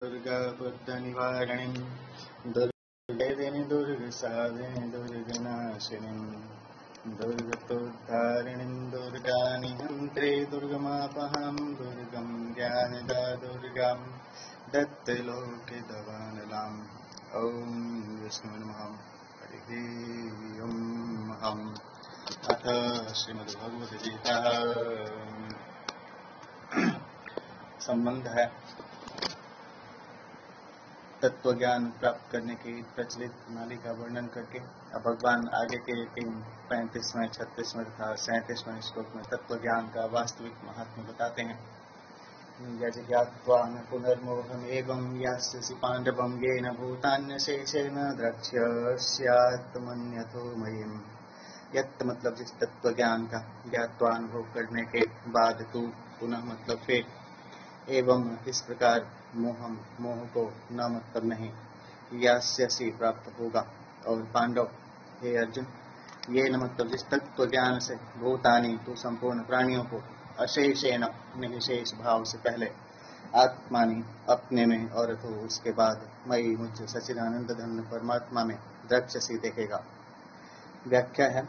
दुर्गाबुद्धनिवारणीं दुर्गेदिनि दुर्गसादिनि दुर्गनाशिनीं दुर्गतोद्धारिणीं दुर्गानिहन्त्रे दुर्गमापहां दुर्गं ज्ञानदा दुर्गां दत्तलोके दवानलाम् ॐ विष्णुवे नमः। हरिः ॐ। अथ श्रीमद्भगवद्गीता संबंध है तत्व ज्ञान प्राप्त करने की प्रचलित प्रणाली का वर्णन करके। अब भगवान आगे के 35वें 36वें तथा 37वें श्लोक में तत्व ज्ञान का वास्तविक महात्म्य बताते हैं। यज्ञात्वा न पुनर्मोहम एवं यास्यसि पांडवं येन भूतान्यशेषेण द्रक्ष्यस्यात्मन्यथो मयिम्। यत् मतलब जिस तत्व ज्ञान का ज्ञात्वा अनुभव करने के बाद तू पुनः मतलब फिर एवं इस प्रकार मोहम मोह को न मतलब नहीं यास्यसि प्राप्त होगा। और पांडव हे अर्जुन ये न मतलब जिस तत्व ज्ञान से भूतानी तो संपूर्ण प्राणियों को अशेषेण निशेष भाव से पहले आत्मानी अपने में और तो उसके बाद मई मुझ सच्चिदानंद धन परमात्मा में द्रक्ष्यसि देखेगा। व्याख्या है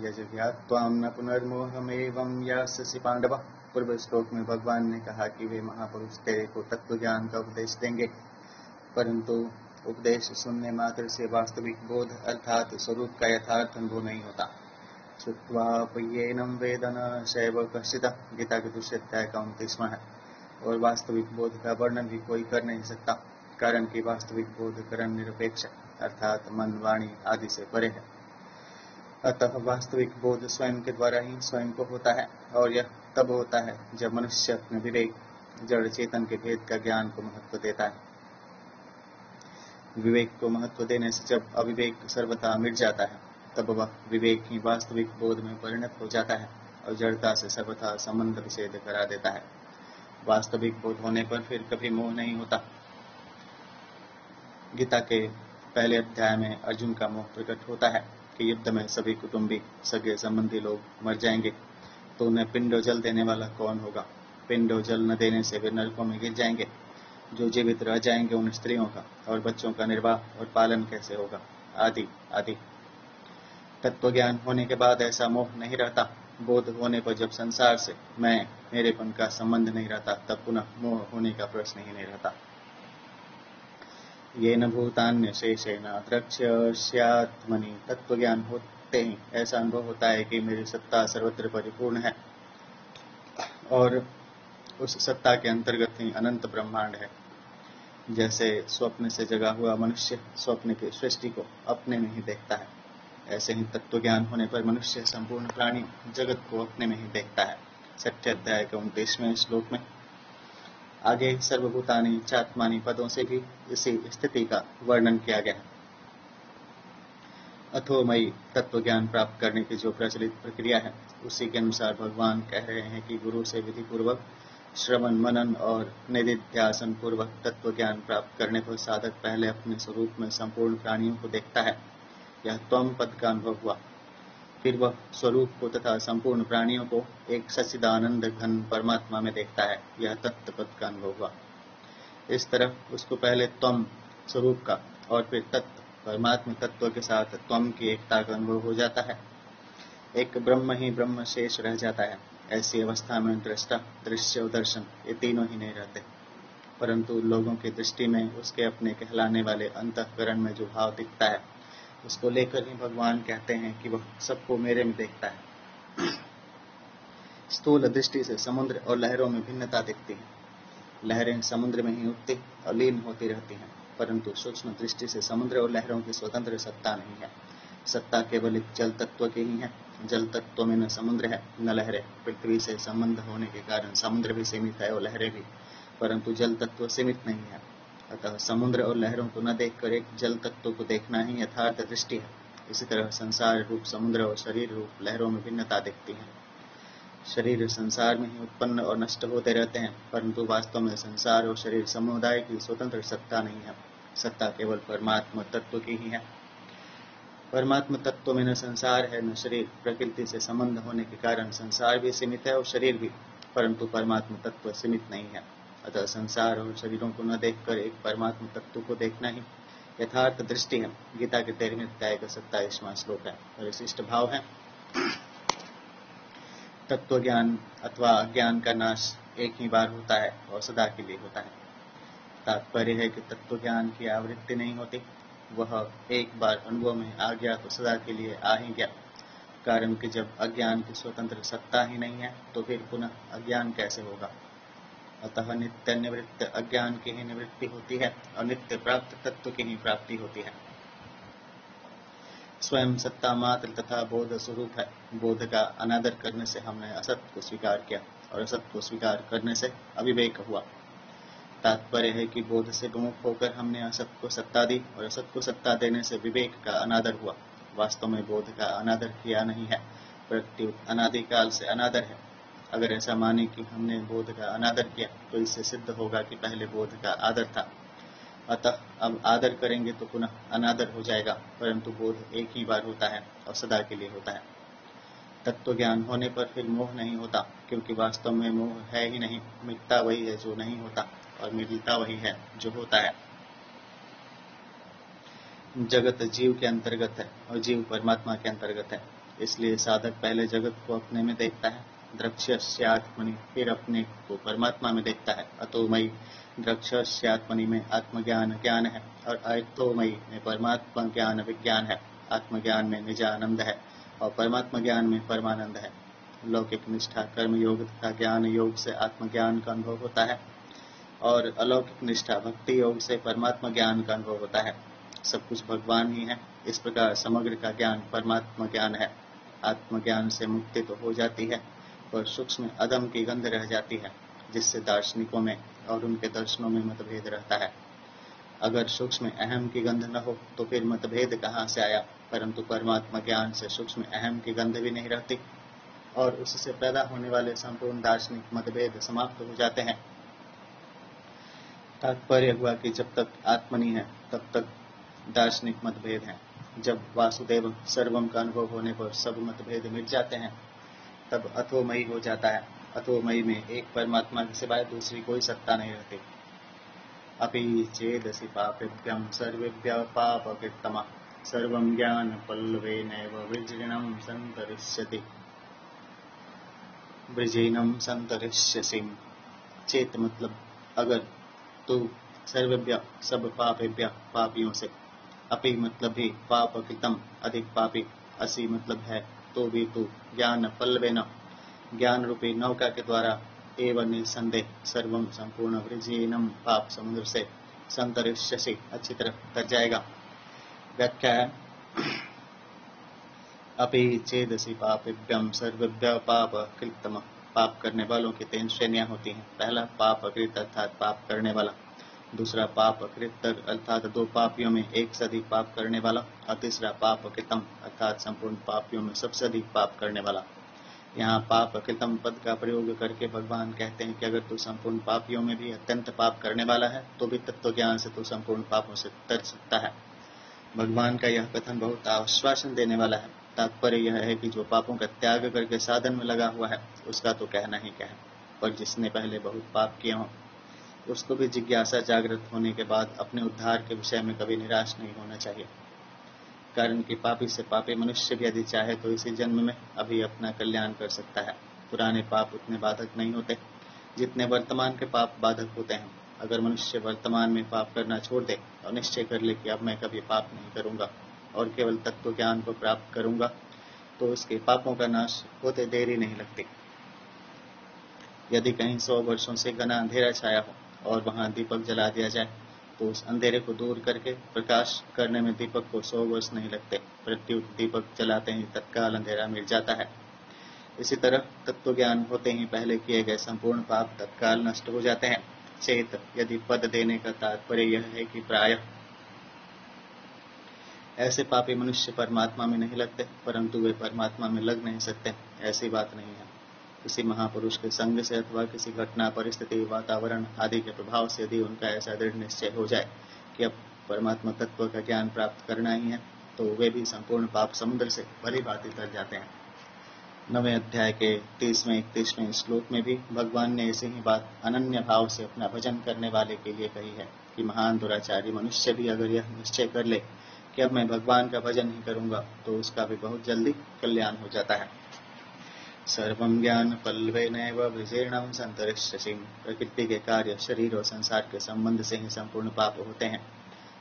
यज्ञात्वां न पुनर्मोहमेवं यास्यसि पांडव। पूर्व श्लोक में भगवान ने कहा कि वे महापुरुष तेरे को तत्व ज्ञान का उपदेश देंगे, परंतु उपदेश सुनने मात्र से वास्तविक बोध अर्थात स्वरूप का यथार्थ अनुभव नहीं होता। श्रुत्वा पय्येनं वेद न शैव कश्चित्, गीता के दूसरे अध्याय का 29वां है। और वास्तविक बोध का वर्णन भी कोई कर नहीं सकता, कारण कि वास्तविक बोध कर्म निरपेक्ष अर्थात मन वाणी आदि से परे है। अतः वास्तविक बोध स्वयं के द्वारा ही स्वयं को होता है, और यह तब होता है जब मनुष्य अपने विवेक जड़ चेतन के भेद का ज्ञान को महत्व देता है। विवेक को महत्व देने से जब अविवेक सर्वथा मिट जाता है, तब वह विवेक ही वास्तविक बोध में परिणत हो जाता है और जड़ता से सर्वथा संबंध विच्छेद करा देता है। वास्तविक बोध होने पर फिर कभी मोह नहीं होता। गीता के पहले अध्याय में अर्जुन का मोह प्रकट होता है कि युद्ध में सभी कुटुंबी सगे संबंधी लोग मर जाएंगे, तो उन्हें पिंडो जल देने वाला कौन होगा। पिंडो जल न देने से वे नरकों में गिर जाएंगे। जो जीवित रह जाएंगे उन स्त्रियों का और बच्चों का निर्वाह और पालन कैसे होगा, आदि आदि। तत्व ज्ञान होने के बाद ऐसा मोह नहीं रहता। बोध होने पर जब संसार से मैं मेरेपन का संबंध नहीं रहता, तब पुनः मोह होने का प्रश्न ही नहीं रहता। ये न भूतान्य शेषेण द्रक्ष्यस्यात्मनि, तत्व ज्ञान होते ही ऐसा अनुभव होता है कि मेरी सत्ता सर्वत्र परिपूर्ण है और उस सत्ता के अंतर्गत ही अनंत ब्रह्मांड है। जैसे स्वप्न से जगा हुआ मनुष्य स्वप्न की सृष्टि को अपने में ही देखता है, ऐसे ही तत्व ज्ञान होने पर मनुष्य संपूर्ण प्राणी जगत को अपने में ही देखता है। 6 अध्याय के 29वें श्लोक में आगे सर्वभूतानि चात्मानि पदों से भी इसी स्थिति का वर्णन किया गया है। अथोमयी तत्व ज्ञान प्राप्त करने की जो प्रचलित प्रक्रिया है, उसी के अनुसार भगवान कह रहे हैं कि गुरु से विधि पूर्वक श्रवण मनन और निधिध्यासन पूर्वक तत्व ज्ञान प्राप्त करने पर साधक पहले अपने स्वरूप में संपूर्ण प्राणियों को देखता है। यह त्वम पद का अनुभव हुआ। फिर वह स्वरूप को तथा संपूर्ण प्राणियों को एक सच्चिदानंद घन परमात्मा में देखता है। यह तत्व पद का अनुभव हुआ। इस तरह उसको पहले त्वम स्वरूप का और फिर तत्व परमात्मा तत्व के साथ त्वम की एकता का अनुभव हो जाता है। एक ब्रह्म ही ब्रह्म शेष रह जाता है। ऐसी अवस्था में दृष्टा दृश्य और दर्शन ये तीनों ही नहीं रहते, परंतु लोगों की दृष्टि में उसके अपने कहलाने वाले अंतःकरण में जो भाव दिखता है, उसको लेकर ही भगवान कहते हैं कि वह सबको मेरे में देखता है। स्थूल दृष्टि से समुद्र और लहरों में भिन्नता दिखती है। लहरें समुद्र में ही उठती और लीन होती रहती हैं, परंतु सूक्ष्म दृष्टि से समुद्र और लहरों की स्वतंत्र सत्ता नहीं है। सत्ता केवल एक जल तत्व की ही है। जल तत्व में न समुद्र है न लहरें। पृथ्वी से संबंध होने के कारण समुद्र भी सीमित है और लहरें भी, परंतु जल तत्व सीमित नहीं है। अतः समुद्र और लहरों को न देखकर एक जल तत्व को देखना ही यथार्थ दृष्टि है। इसी तरह संसार रूप समुद्र और शरीर रूप लहरों में भिन्नता दिखती है। शरीर संसार में ही उत्पन्न और नष्ट होते रहते हैं, परंतु वास्तव में संसार और शरीर समुदाय की स्वतंत्र सत्ता नहीं है। सत्ता केवल परमात्मा तत्व की ही है। परमात्मा तत्व में न संसार है न शरीर। प्रकृति से संबंध होने के कारण संसार भी सीमित है और शरीर भी, परंतु परमात्मा तत्व सीमित नहीं है। अतः संसार और शरीरों को न देखकर एक परमात्मा तत्व को देखना ही यथार्थ दृष्टि है। गीता के 13वें अध्याय का 27वां श्लोक है और विशिष्ट भाव है, तत्व ज्ञान अथवा अज्ञान का नाश एक ही बार होता है और सदा के लिए होता है। तात्पर्य है कि तत्व ज्ञान की आवृत्ति नहीं होती, वह एक बार अनुभव में आ गया तो सदा के लिए आ ही गया। कारण कि जब अज्ञान की स्वतंत्र सत्ता ही नहीं है तो फिर पुनः अज्ञान कैसे होगा। अतः नित्य निवृत्त अज्ञान की ही निवृत्ति होती है और नित्य प्राप्त तत्व की ही प्राप्ति होती है। स्वयं सत्ता मात्र तथा बोध स्वरूप है। बोध का अनादर करने से हमने असत को स्वीकार किया और असत को स्वीकार करने से अविवेक हुआ। तात्पर्य है कि बोध से विमुख होकर हमने असत को सत्ता दी और असत को सत्ता देने से विवेक का अनादर हुआ। वास्तव में बोध का अनादर किया नहीं है, प्रत्युत अनादिकाल से अनादर है। अगर ऐसा माने कि हमने बोध का अनादर किया तो इससे सिद्ध होगा कि पहले बोध का आदर था। अतः अब आदर करेंगे तो पुनः अनादर हो जाएगा, परंतु बोध एक ही बार होता है और सदा के लिए होता है। तत्व ज्ञान होने पर फिर मोह नहीं होता, क्योंकि वास्तव में मोह है ही नहीं। मिटता वही है जो नहीं होता और मिलता वही है जो होता है। जगत जीव के अंतर्गत है और जीव परमात्मा के अंतर्गत है, इसलिए साधक पहले जगत को अपने में देखता है, द्रक्ष्यस्यात्मनि, फिर अपने को परमात्मा में देखता है। अतोमयी द्रक्ष्यस्यात्मनि में आत्मज्ञान ज्ञान है और अतोमयी में परमात्मा ज्ञान विज्ञान है। आत्मज्ञान में निजानंद है और परमात्मा ज्ञान में परमानंद है। लौकिक निष्ठा कर्म योग तथा ज्ञान योग से आत्मज्ञान का अनुभव होता है और अलौकिक निष्ठा भक्ति योग से परमात्मा ज्ञान का अनुभव होता है। सब कुछ भगवान ही है। इस प्रकार समग्र का ज्ञान परमात्मा ज्ञान है। आत्मज्ञान से मुक्ति तो हो जाती है, पर सूक्ष्म अदम की गंध रह जाती है, जिससे दार्शनिकों में और उनके दर्शनों में मतभेद रहता है। अगर सूक्ष्म अहम की गंध न हो तो फिर मतभेद कहाँ से आया। परंतु परमात्मा ज्ञान से सूक्ष्म अहम की गंध भी नहीं रहती और उससे पैदा होने वाले संपूर्ण दार्शनिक मतभेद समाप्त हो जाते हैं। तात्पर्य हुआ कि जब तक आत्मनि है तब तक दार्शनिक मतभेद हैं। जब वासुदेव सर्वम का अनुभव होने पर सब मतभेद मिट जाते हैं, तब अथोमयी हो जाता है। अथोमयी में एक परमात्मा के सिवाय दूसरी कोई सत्ता नहीं रहती। अपि चेदसि पापेभ्यं सर्वेभ्यः पापकृत्तमः सर्वं ज्ञान पल्लवेनैव वृजिनं संतरिष्यति वृजिनं संतरिष्यसि। चेत मतलब अगर तू सर्वेभ्य सब पापेभ्य पापियों से, अपि मतलब भी पाप कृतम अधिक पापी, असि मतलब है तो भी तू, ज्ञान पल्लवेन ज्ञान रूपी नौका के द्वारा, एवं निसंदेह सर्वम संपूर्ण वृजिनम पाप समुद्र से संतरिष्यसि अच्छी तरह तर जाएगा। व्याख्या है अपि चेदसि पापेभ्यं सर्वेभ्यः पाप कृतम। पाप करने वालों की 3 श्रेणियां होती हैं। पहला पाप अकृत अर्थात पाप करने वाला, दूसरा पाप अकृतर अर्थात 2 पापियों में एक से अधिक पाप करने वाला, और तीसरा पाप कृतम अर्थात संपूर्ण पापियों में सबसे अधिक पाप करने वाला। यहाँ पाप कृतम पद का प्रयोग करके भगवान कहते हैं कि अगर तू संपूर्ण पापियों में भी अत्यंत पाप करने वाला है तो भी तत्व ज्ञान से तू संपूर्ण पापों से तर सकता है। भगवान का यह कथन बहुत आश्वासन देने वाला है। तात्पर्य यह है कि जो पापों का त्याग करके साधन में लगा हुआ है उसका तो कहना ही क्या है, पर जिसने पहले बहुत पाप किए हों उसको भी जिज्ञासा जागृत होने के बाद अपने उद्धार के विषय में कभी निराश नहीं होना चाहिए। कारण कि पापी से पापी मनुष्य भी यदि चाहे तो इसी जन्म में अभी अपना कल्याण कर सकता है। पुराने पाप उतने बाधक नहीं होते जितने वर्तमान के पाप बाधक होते हैं। अगर मनुष्य वर्तमान में पाप करना छोड़ दे और निश्चय कर ले कि अब मैं कभी पाप नहीं करूंगा और केवल तत्व ज्ञान को प्राप्त करूंगा, तो उसके पापों का नाश होते देरी नहीं लगती। यदि कहीं 100 वर्षों से घना अंधेरा छाया हो और वहां दीपक जला दिया जाए तो उस अंधेरे को दूर करके प्रकाश करने में दीपक को 100 वर्ष नहीं लगते, प्रत्युत दीपक जलाते ही तत्काल अंधेरा मिट जाता है। इसी तरह तत्व ज्ञान होते ही पहले किए गए संपूर्ण पाप तत्काल नष्ट हो जाते हैं। चेत यदि पद देने का तात्पर्य यह है कि प्रायः ऐसे पापी मनुष्य परमात्मा में नहीं लगते, परंतु वे परमात्मा में लग नहीं सकते, ऐसी बात नहीं है। किसी महापुरुष के संग से अथवा किसी घटना परिस्थिति वातावरण आदि के प्रभाव से यदि उनका ऐसा दृढ़ निश्चय हो जाए कि अब परमात्मा तत्व का ज्ञान प्राप्त करना ही है, तो वे भी संपूर्ण पाप समुद्र से भली भांति तर जाते हैं। 9वें अध्याय के 30वें-31वें श्लोक में भी भगवान ने ऐसे ही बात अनन्य भाव से अपना भजन करने वाले के लिए कही है कि महान दुराचारी मनुष्य भी अगर यह निश्चय कर ले कि अब मैं भगवान का भजन ही करूंगा तो उसका भी बहुत जल्दी कल्याण हो जाता है। सर्वं ज्ञान पल्लवेनैव विजीर्णं संतरिष्यसि। प्रकृति के कार्य, शरीर और संसार के संबंध से ही संपूर्ण पाप होते हैं।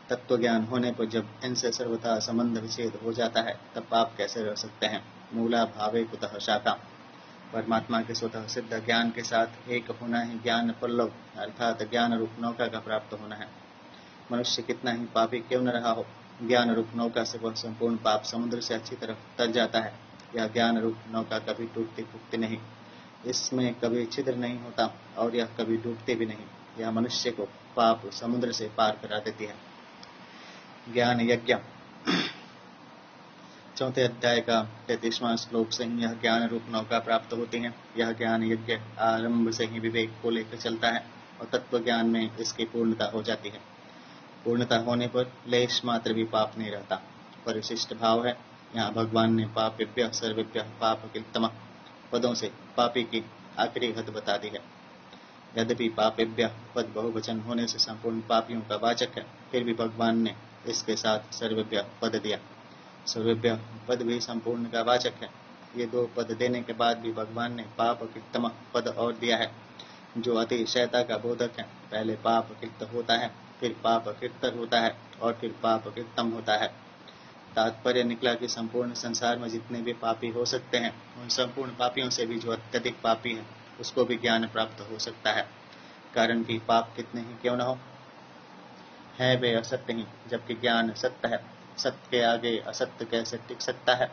तत्व ज्ञान होने पर जब इनसे सर्वथा संबंध विच्छेद हो जाता है तब पाप कैसे रह सकते हैं। मूला भावे कुतः शाखा। परमात्मा के स्वतः सिद्ध ज्ञान के साथ एक होना ही ज्ञान पल्लव अर्थात ज्ञान रूप नौका का प्राप्त होना है। मनुष्य कितना ही पापी क्यों न रहा हो, ज्ञान रूप नौका से वह संपूर्ण पाप समुद्र से अच्छी तरह तर जाता है। यह ज्ञान रूप नौका कभी टूटती फूटती नहीं, इसमें कभी छिद्र नहीं होता और यह कभी डूबती भी नहीं। यह मनुष्य को पाप समुद्र से पार करा देती है। ज्ञान यज्ञ। 4थे अध्याय का 33वां श्लोक से ही यह ज्ञान रूप नौका प्राप्त होती है। यह ज्ञान यज्ञ आरंभ से ही विवेक को लेकर चलता है और तत्व ज्ञान में इसकी पूर्णता हो जाती है। पूर्णता होने पर लेश मात्र भी पाप नहीं रहता। परिशिष्ट भाव है। यहाँ भगवान ने पापेभ्यः सर्वेभ्यः पापकृतमः पदों से पापी की आखिरी हद बता दी है। यद्यपि पापेभ्यः पद बहुवचन होने से संपूर्ण पापियों का वाचक है, फिर भी भगवान ने इसके साथ सर्वेभ्यः पद दिया। सर्वेभ्यः पद भी संपूर्ण का वाचक है। ये दो पद देने के बाद भी भगवान ने पापकृतमः पद और दिया है, जो अतिशयता का बोधक है। पहले पापकृत होता है, फिर पापकृतर होता है और फिर पापकृतम होता है। तात्पर्य निकला कि संपूर्ण संसार में जितने भी पापी हो सकते हैं, उन संपूर्ण पापियों से भी जो अत्यधिक पापी है उसको भी ज्ञान प्राप्त हो सकता है। कारण कि पाप कितने ही क्यों न हो, है वे असत्य ही, जबकि ज्ञान सत्य है। सत्य के आगे असत्य कैसे टिक सकता है।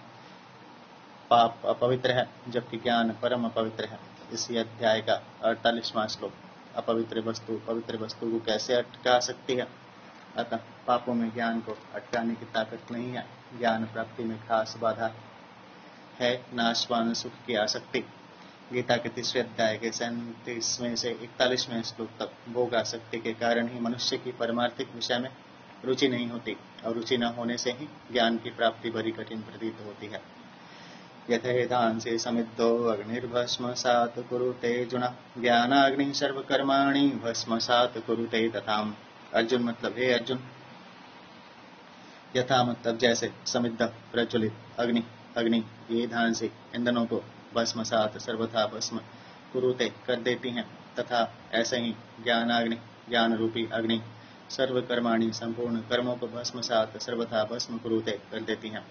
पाप अपवित्र है जबकि ज्ञान परम अपवित्र है। इसी अध्याय का 48वां श्लोक। अपवित्र वस्तु पवित्र वस्तु को कैसे अटका सकती है। अतः पापों में ज्ञान को अटकाने की ताकत नहीं है। ज्ञान प्राप्ति में खास बाधा है नाशवान सुख की आसक्ति। गीता के 3रे अध्याय के 37वें से 41वें श्लोक तक भोग आसक्ति के कारण ही मनुष्य की परमार्थिक विषय में रुचि नहीं होती और रुचि न होने से ही ज्ञान की प्राप्ति बड़ी कठिन प्रतीत होती है। यथेधांसि समिद्धो अग्निर्भस्मसात् कुरुते अर्जुन ज्ञानाग्नि सर्वकर्माणि भस्मसात् कुरुते तथाम। अर्जुन मतलब हे अर्जुन, यथा मतलब जैसे, समिद्ध प्रज्वलित, अग्नि अग्नि ये धांसि ईंधनों को भस्मसात सर्वथा भस्म कुरुते कर देती हैं, तथा ऐसे ही ज्ञानाग्नि ज्ञान रूपी अग्नि सर्वकर्माणि संपूर्ण कर्मों को भस्मसात सर्वथा भस्म कुरुते कर देती हैं।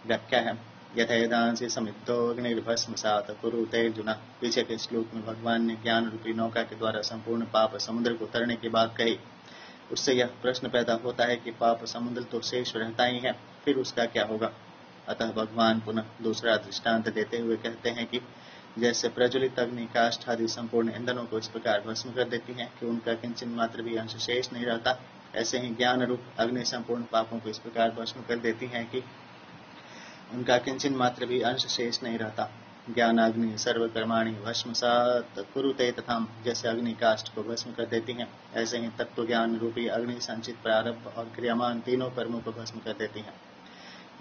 व्याख्या है यथेदांसि समिद्धो अग्निर्भस्मसात् कुरुते अर्जुन। पीछे के श्लोक में भगवान ने ज्ञान रूपी नौका के द्वारा संपूर्ण पाप समुद्र को तरने की बात कही। उससे यह प्रश्न पैदा होता है कि पाप समुद्र तो शेष रहता ही है, फिर उसका क्या होगा। अतः भगवान पुनः दूसरा दृष्टांत देते हुए कहते हैं कि जैसे प्रज्वलित अग्नि काष्ठ आदि संपूर्ण ईंधनों को इस प्रकार भस्म कर देती है कि उनका किंचन मात्र भी अंश शेष नहीं रहता, ऐसे ही ज्ञान रूप अग्नि संपूर्ण पापों को इस प्रकार भस्म कर देती है कि उनका किंचन मात्र भी अंश शेष नहीं रहता। ज्ञानाग्नि सर्वकर्माणि भस्मसात् कुरुते तथा। जैसे अग्नि काष्ठ को भस्म कर देती है, ऐसे ही तत्व ज्ञान रूपी अग्नि संचित प्रारब्ध और क्रियामान तीनों कर्मों को भस्म कर देती है।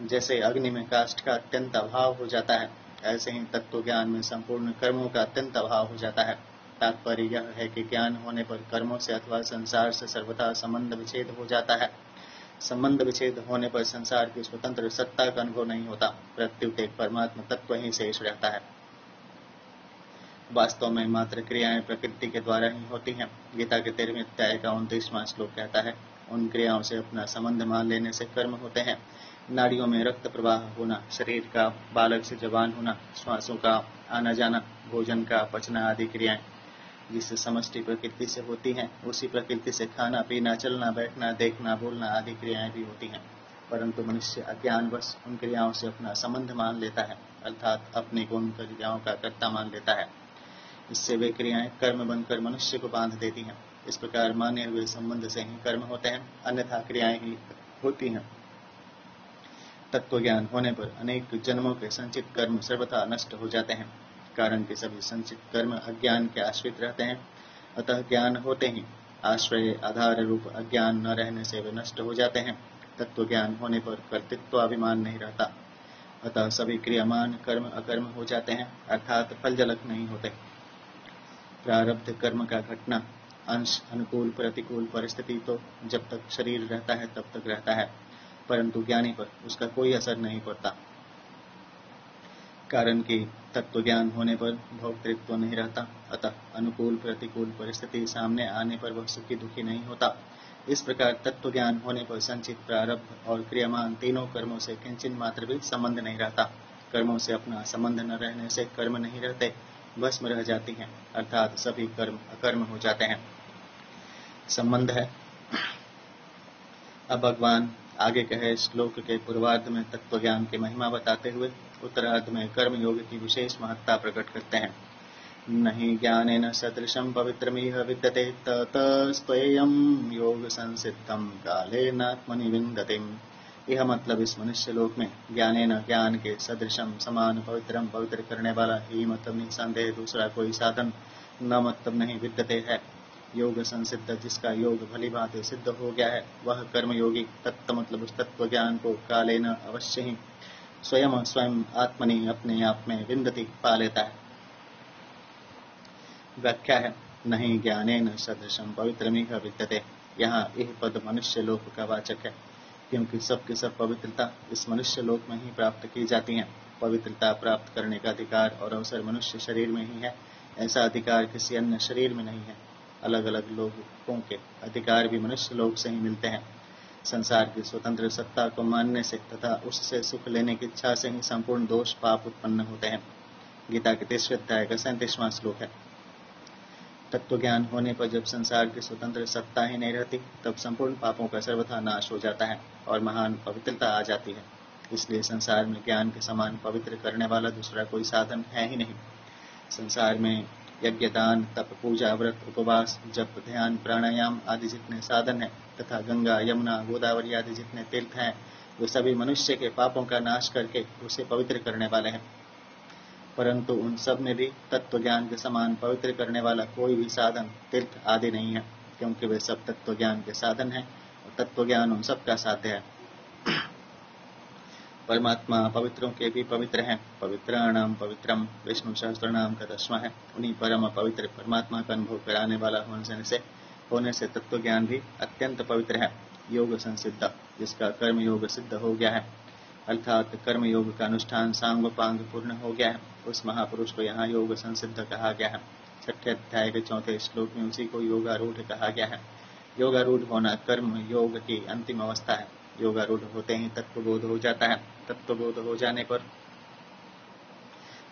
जैसे अग्नि में काष्ठ का अत्यंत अभाव हो जाता है, ऐसे ही तत्व ज्ञान में संपूर्ण कर्मों का अत्यंत अभाव हो जाता है। तात्पर्य यह है कि ज्ञान होने पर कर्मों से अथवा संसार से सर्वथा संबंध विच्छेद हो जाता है। संबंध विच्छेद होने पर संसार की स्वतंत्र सत्ता का अनुभव नहीं होता, प्रत्युत एक परमात्मा तत्व ही शेष रहता है। वास्तव में मात्र क्रियाएं प्रकृति के द्वारा ही होती हैं। गीता के 13वें अध्याय का 29वां श्लोक कहता है, उन क्रियाओं से अपना संबंध मान लेने से कर्म होते हैं। नाड़ियों में रक्त प्रवाह होना, शरीर का बालक से जवान होना, श्वासों का आना जाना, भोजन का पचना आदि क्रियाएं जिस समष्टि प्रकृति से होती हैं, उसी प्रकृति से खाना पीना चलना बैठना देखना बोलना आदि क्रियाएं भी होती हैं। परंतु मनुष्य अज्ञानवश उन क्रियाओं से अपना संबंध मान लेता है, अर्थात अपने को उन क्रियाओं का कर्ता मान लेता है। इससे वे क्रियाएं कर्म बनकर मनुष्य को बांध देती हैं। इस प्रकार माने हुए संबंध से ही कर्म होते हैं, अन्यथा क्रियाएं ही होती हैं। तत्व ज्ञान होने पर अनेक जन्मों के संचित कर्म सर्वथा नष्ट हो जाते हैं। कारण के सभी संचित कर्म अज्ञान के आश्रित रहते हैं। अतः ज्ञान होते ही आश्रय आधार रूप अज्ञान न रहने से वे नष्ट हो जाते हैं। तत्व ज्ञान होने पर कर्तृत्वाभिमान नहीं रहता। अतः सभी क्रियामान कर्म अकर्म हो जाते हैं, अर्थात फलजनक नहीं होते। प्रारब्ध कर्म का घटना अंश अनुकूल प्रतिकूल परिस्थिति तो जब तक शरीर रहता है तब तक रहता है, परंतु ज्ञानी पर उसका कोई असर नहीं पड़ता, कारण कि तत्व ज्ञान होने पर भोक्तृत्व नहीं रहता। अतः अनुकूल प्रतिकूल परिस्थिति सामने आने पर वह सुखी दुखी नहीं होता। इस प्रकार तत्व ज्ञान होने पर संचित प्रारब्ध और क्रियामान तीनों कर्मों से किंचित मात्र भी संबंध नहीं रहता। कर्मों से अपना संबंध न रहने से कर्म नहीं रहते, भस्म रह जाती हैं, अर्थात सभी कर्म अकर्म हो जाते हैं। संबंध है। अब भगवान आगे कहे श्लोक के पूर्वार्ध में तत्व ज्ञान की महिमा बताते हुए उत्तरार्ध में कर्म योग की विशेष महत्ता प्रकट करते हैं। नहीं ज्ञानेन सदृशं पवित्रमिह विद्यते ततस्त्वयं योग संसिद्धं कालेनात्मनि विन्दतिम्। यह मतलब इस मनुष्य लोक में ज्ञानेन ज्ञान के सदृशम समान पवित्रम पवित्र करने वाला ही मतलब निसंदेह दूसरा कोई साधन न मतलब नहीं विद्यते है। योग संसिद्ध जिसका योग भली भांति सिद्ध हो गया है वह कर्मयोगी तत्व मतलब उस तत्व ज्ञान को कालेन अवश्य ही स्वयं आत्मनि अपने आप में विन्दति पा लेता है। व्याख्या है। नहीं ज्ञानेन सदृशम पवित्रमिह विद्यते। यहाँ यह पद मनुष्य लोक का वाचक है, क्योंकि सबके सब पवित्रता इस मनुष्य लोक में ही प्राप्त की जाती है। पवित्रता प्राप्त करने का अधिकार और अवसर मनुष्य शरीर में ही है, ऐसा अधिकार किसी अन्य शरीर में नहीं है। अलग अलग लोगों के अधिकार भी मनुष्य लोक से ही मिलते हैं। संसार की स्वतंत्र सत्ता को मानने से तथा उससे सुख लेने की इच्छा से ही संपूर्ण दोष पाप उत्पन्न होते हैं। गीता के 3वें अध्याय का 37वां श्लोक है। तत्व ज्ञान होने पर जब संसार की स्वतंत्र सत्ता ही नहीं रहती तब संपूर्ण पापों का सर्वथा नाश हो जाता है और महान पवित्रता आ जाती है। इसलिए संसार में ज्ञान के समान पवित्र करने वाला दूसरा कोई साधन है ही नहीं। संसार में यज्ञ दान तप पूजा व्रत उपवास जप ध्यान प्राणायाम आदि जितने साधन हैं तथा गंगा यमुना गोदावरी आदि जितने तीर्थ हैं वे सभी मनुष्य के पापों का नाश करके उसे पवित्र करने वाले हैं, परंतु उन सब में भी तत्व ज्ञान के समान पवित्र करने वाला कोई भी साधन तीर्थ आदि नहीं है, क्योंकि वे सब तत्व ज्ञान के साधन हैं और तत्व ज्ञान उन सब का साध्य है। परमात्मा पवित्रों के भी पवित्र हैं। पवित्राणाम पवित्रम विष्णु सहस्त्रनाम का 10वां है। उन्हीं परम पवित्र परमात्मा का अनुभव कराने वाला होने से तत्व ज्ञान भी अत्यंत पवित्र है। योग संसिद्ध जिसका कर्म योग सिद्ध हो गया है, अर्थात कर्म योग का अनुष्ठान सांग पांग पूर्ण हो गया है, उस महापुरुष को यहाँ योग संसिद्ध कहा गया है। 6ठे अध्याय के 4थे श्लोक में उसी को योगारूढ़ कहा गया है। योगारूढ़ होना कर्म योग की अंतिम अवस्था है। योगारूढ़ होते ही तत्वबोध हो जाता है। तत्वबोध हो जाने पर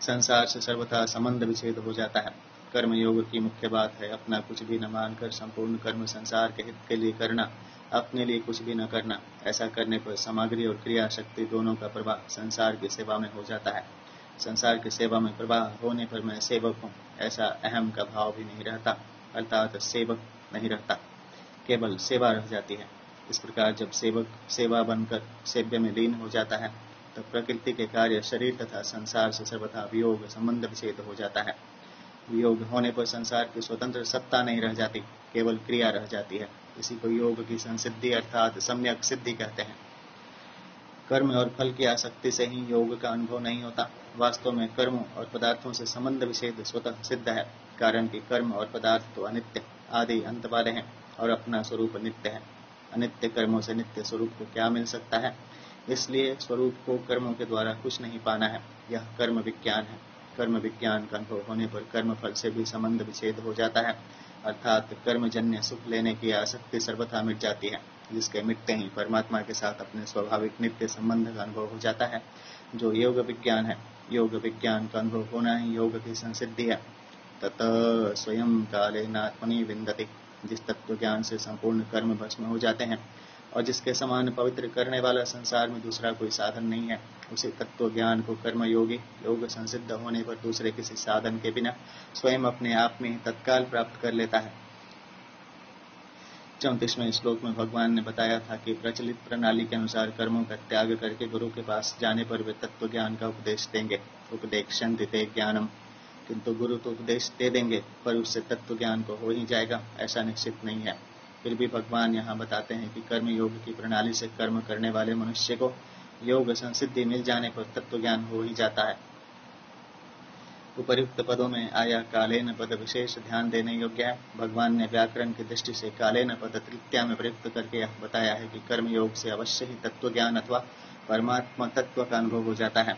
संसार से सर्वथा संबंध विच्छेद हो जाता है। कर्म योग की मुख्य बात है अपना कुछ भी न मानकर संपूर्ण कर्म संसार के हित के लिए करना, अपने लिए कुछ भी न करना। ऐसा करने पर सामग्री और क्रिया शक्ति दोनों का प्रवाह संसार की सेवा में हो जाता है। संसार की सेवा में प्रवाह होने पर मैं सेवक हूँ ऐसा अहम का भाव भी नहीं रहता, अर्थात सेवक नहीं रहता, केवल सेवा रह जाती है। इस प्रकार जब सेवक सेवा बनकर सेव्य में लीन हो जाता है तब प्रकृति के कार्य शरीर तथा संसार से सर्वथा वियोग संबंध विच्छेद हो जाता है। वियोग होने पर संसार की स्वतंत्र सत्ता नहीं रह जाती, केवल क्रिया रह जाती है। इसी को योग की संसिद्धि अर्थात सम्यक सिद्धि कहते हैं। कर्म और फल की आसक्ति से ही योग का अनुभव नहीं होता। वास्तव में कर्मों और पदार्थों से संबंध विच्छेद स्वतः सिद्ध है, कारण कि कर्म और पदार्थ तो अनित्य आदि अंत वाले हैं और अपना स्वरूप नित्य है। अनित्य कर्मों से नित्य स्वरूप को क्या मिल सकता है? इसलिए स्वरूप को कर्मों के द्वारा कुछ नहीं पाना है। यह कर्म विज्ञान है। कर्म विज्ञान का अनुभव होने पर कर्म फल से भी संबंध विच्छेद हो जाता है, अर्थात कर्मजन्य सुख लेने की आसक्ति सर्वथा मिट जाती है, जिसके मिटते ही परमात्मा के साथ अपने स्वाभाविक नित्य संबंध का अनुभव हो जाता है, जो योग विज्ञान है। योग विज्ञान का अनुभव होना ही योग की संसिद्धि है। ततः स्वयं कालेनात्मनि विन्दति। जिस तत्व ज्ञान से संपूर्ण कर्म भस्म हो जाते हैं और जिसके समान पवित्र करने वाला संसार में दूसरा कोई साधन नहीं है, उसी तत्व ज्ञान को कर्मयोगी योग संसिद्ध होने पर दूसरे किसी साधन के बिना स्वयं अपने आप में तत्काल प्राप्त कर लेता है। 34वें श्लोक में भगवान ने बताया था कि प्रचलित प्रणाली के अनुसार कर्मों का त्याग करके गुरु के पास जाने पर वे तत्व ज्ञान का उपदेश देंगे। उपदेक्षन्ति ते ज्ञानम, किंतु गुरु तो उपदेश दे देंगे पर उससे तत्व ज्ञान को हो ही जाएगा ऐसा निश्चित नहीं है। फिर भी भगवान यहाँ बताते हैं कि कर्म योग की प्रणाली से कर्म करने वाले मनुष्य को योग संसिद्धि मिल जाने पर तत्व ज्ञान हो ही जाता है। उपर्युक्त पदों में आया कालेन पद विशेष ध्यान देने योग्य है। भगवान ने व्याकरण की दृष्टि से कालेन पद तृतीया में प्रयुक्त करके यह बताया है कि कर्म योग से अवश्य ही तत्व ज्ञान अथवा परमात्मा तत्व का अनुभव हो जाता है।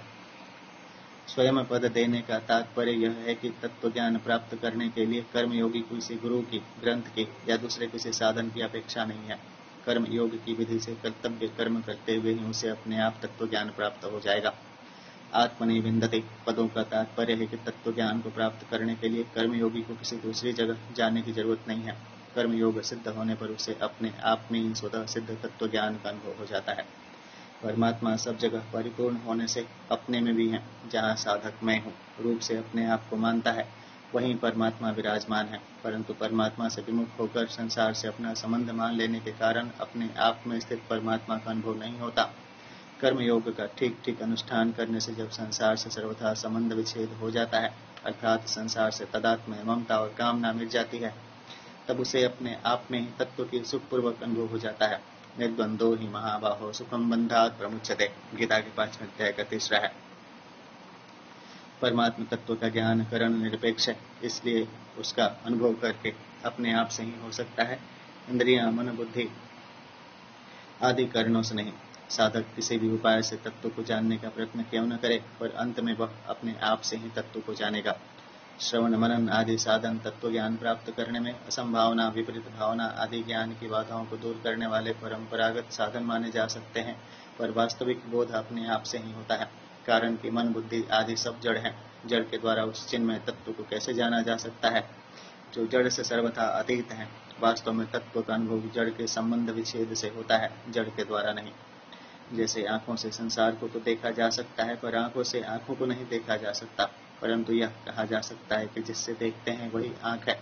स्वयं पद देने का तात्पर्य यह है कि तत्व ज्ञान प्राप्त करने के लिए कर्मयोगी किसी गुरु की, ग्रंथ की या दूसरे किसी साधन की अपेक्षा नहीं है। कर्म योग की विधि से कर्तव्य कर्म करते हुए ही उसे अपने आप तत्व ज्ञान प्राप्त हो जाएगा। आत्मनि विन्दते पदों का तात्पर्य है कि तत्व ज्ञान को प्राप्त करने के लिए कर्मयोगी को किसी दूसरी जगह जाने की जरूरत नहीं है। कर्मयोग सिद्ध होने पर उसे अपने आप में ही स्वतः सिद्ध तत्व ज्ञान का अनुभव हो जाता है। परमात्मा सब जगह परिपूर्ण होने से अपने में भी है। जहाँ साधक मैं हूँ रूप से अपने आप को मानता है, वहीं परमात्मा विराजमान है, परंतु परमात्मा से विमुख होकर संसार से अपना संबंध मान लेने के कारण अपने आप में स्थित परमात्मा का अनुभव नहीं होता। कर्मयोग का ठीक ठीक अनुष्ठान करने से जब संसार से सर्वथा संबंध विच्छेद हो जाता है, अर्थात संसार से तदात्म्य ममता और कामना मिट जाती है, तब उसे अपने आप में ही तत्व की सुखपूर्वक अनुभव हो जाता है। निर्द्वंदो ही महाबाहो सुखम बंधात प्रमुच्यते, गीता के 5वें अध्याय का 3 है। परमात्म तत्व का ज्ञान करण निरपेक्ष है, इसलिए उसका अनुभव करके अपने आप से ही हो सकता है, इंद्रियां, मन, बुद्धि आदि कारणों से नहीं। साधक किसी भी उपाय से तत्व को जानने का प्रयत्न क्यों न करे, पर अंत में वह अपने आप से ही तत्व को जानेगा। श्रवण, मनन आदि साधन तत्व ज्ञान प्राप्त करने में असंभावना, विपरीत भावना आदि ज्ञान की बाधाओं को दूर करने वाले परंपरागत साधन माने जा सकते हैं, पर वास्तविक बोध अपने आप से ही होता है। कारण कि मन, बुद्धि आदि सब जड़ हैं। जड़ के द्वारा उस चिन्मय तत्व को कैसे जाना जा सकता है जो जड़ से सर्वथा अतीत है। वास्तव में तत्व का अनुभव जड़ के संबंध विच्छेद से होता है, जड़ के द्वारा नहीं। जैसे आंखों से संसार को तो देखा जा सकता है, पर आंखों से आंखों को नहीं देखा जा सकता, परंतु यह कहा जा सकता है कि जिससे देखते हैं वही आंख है।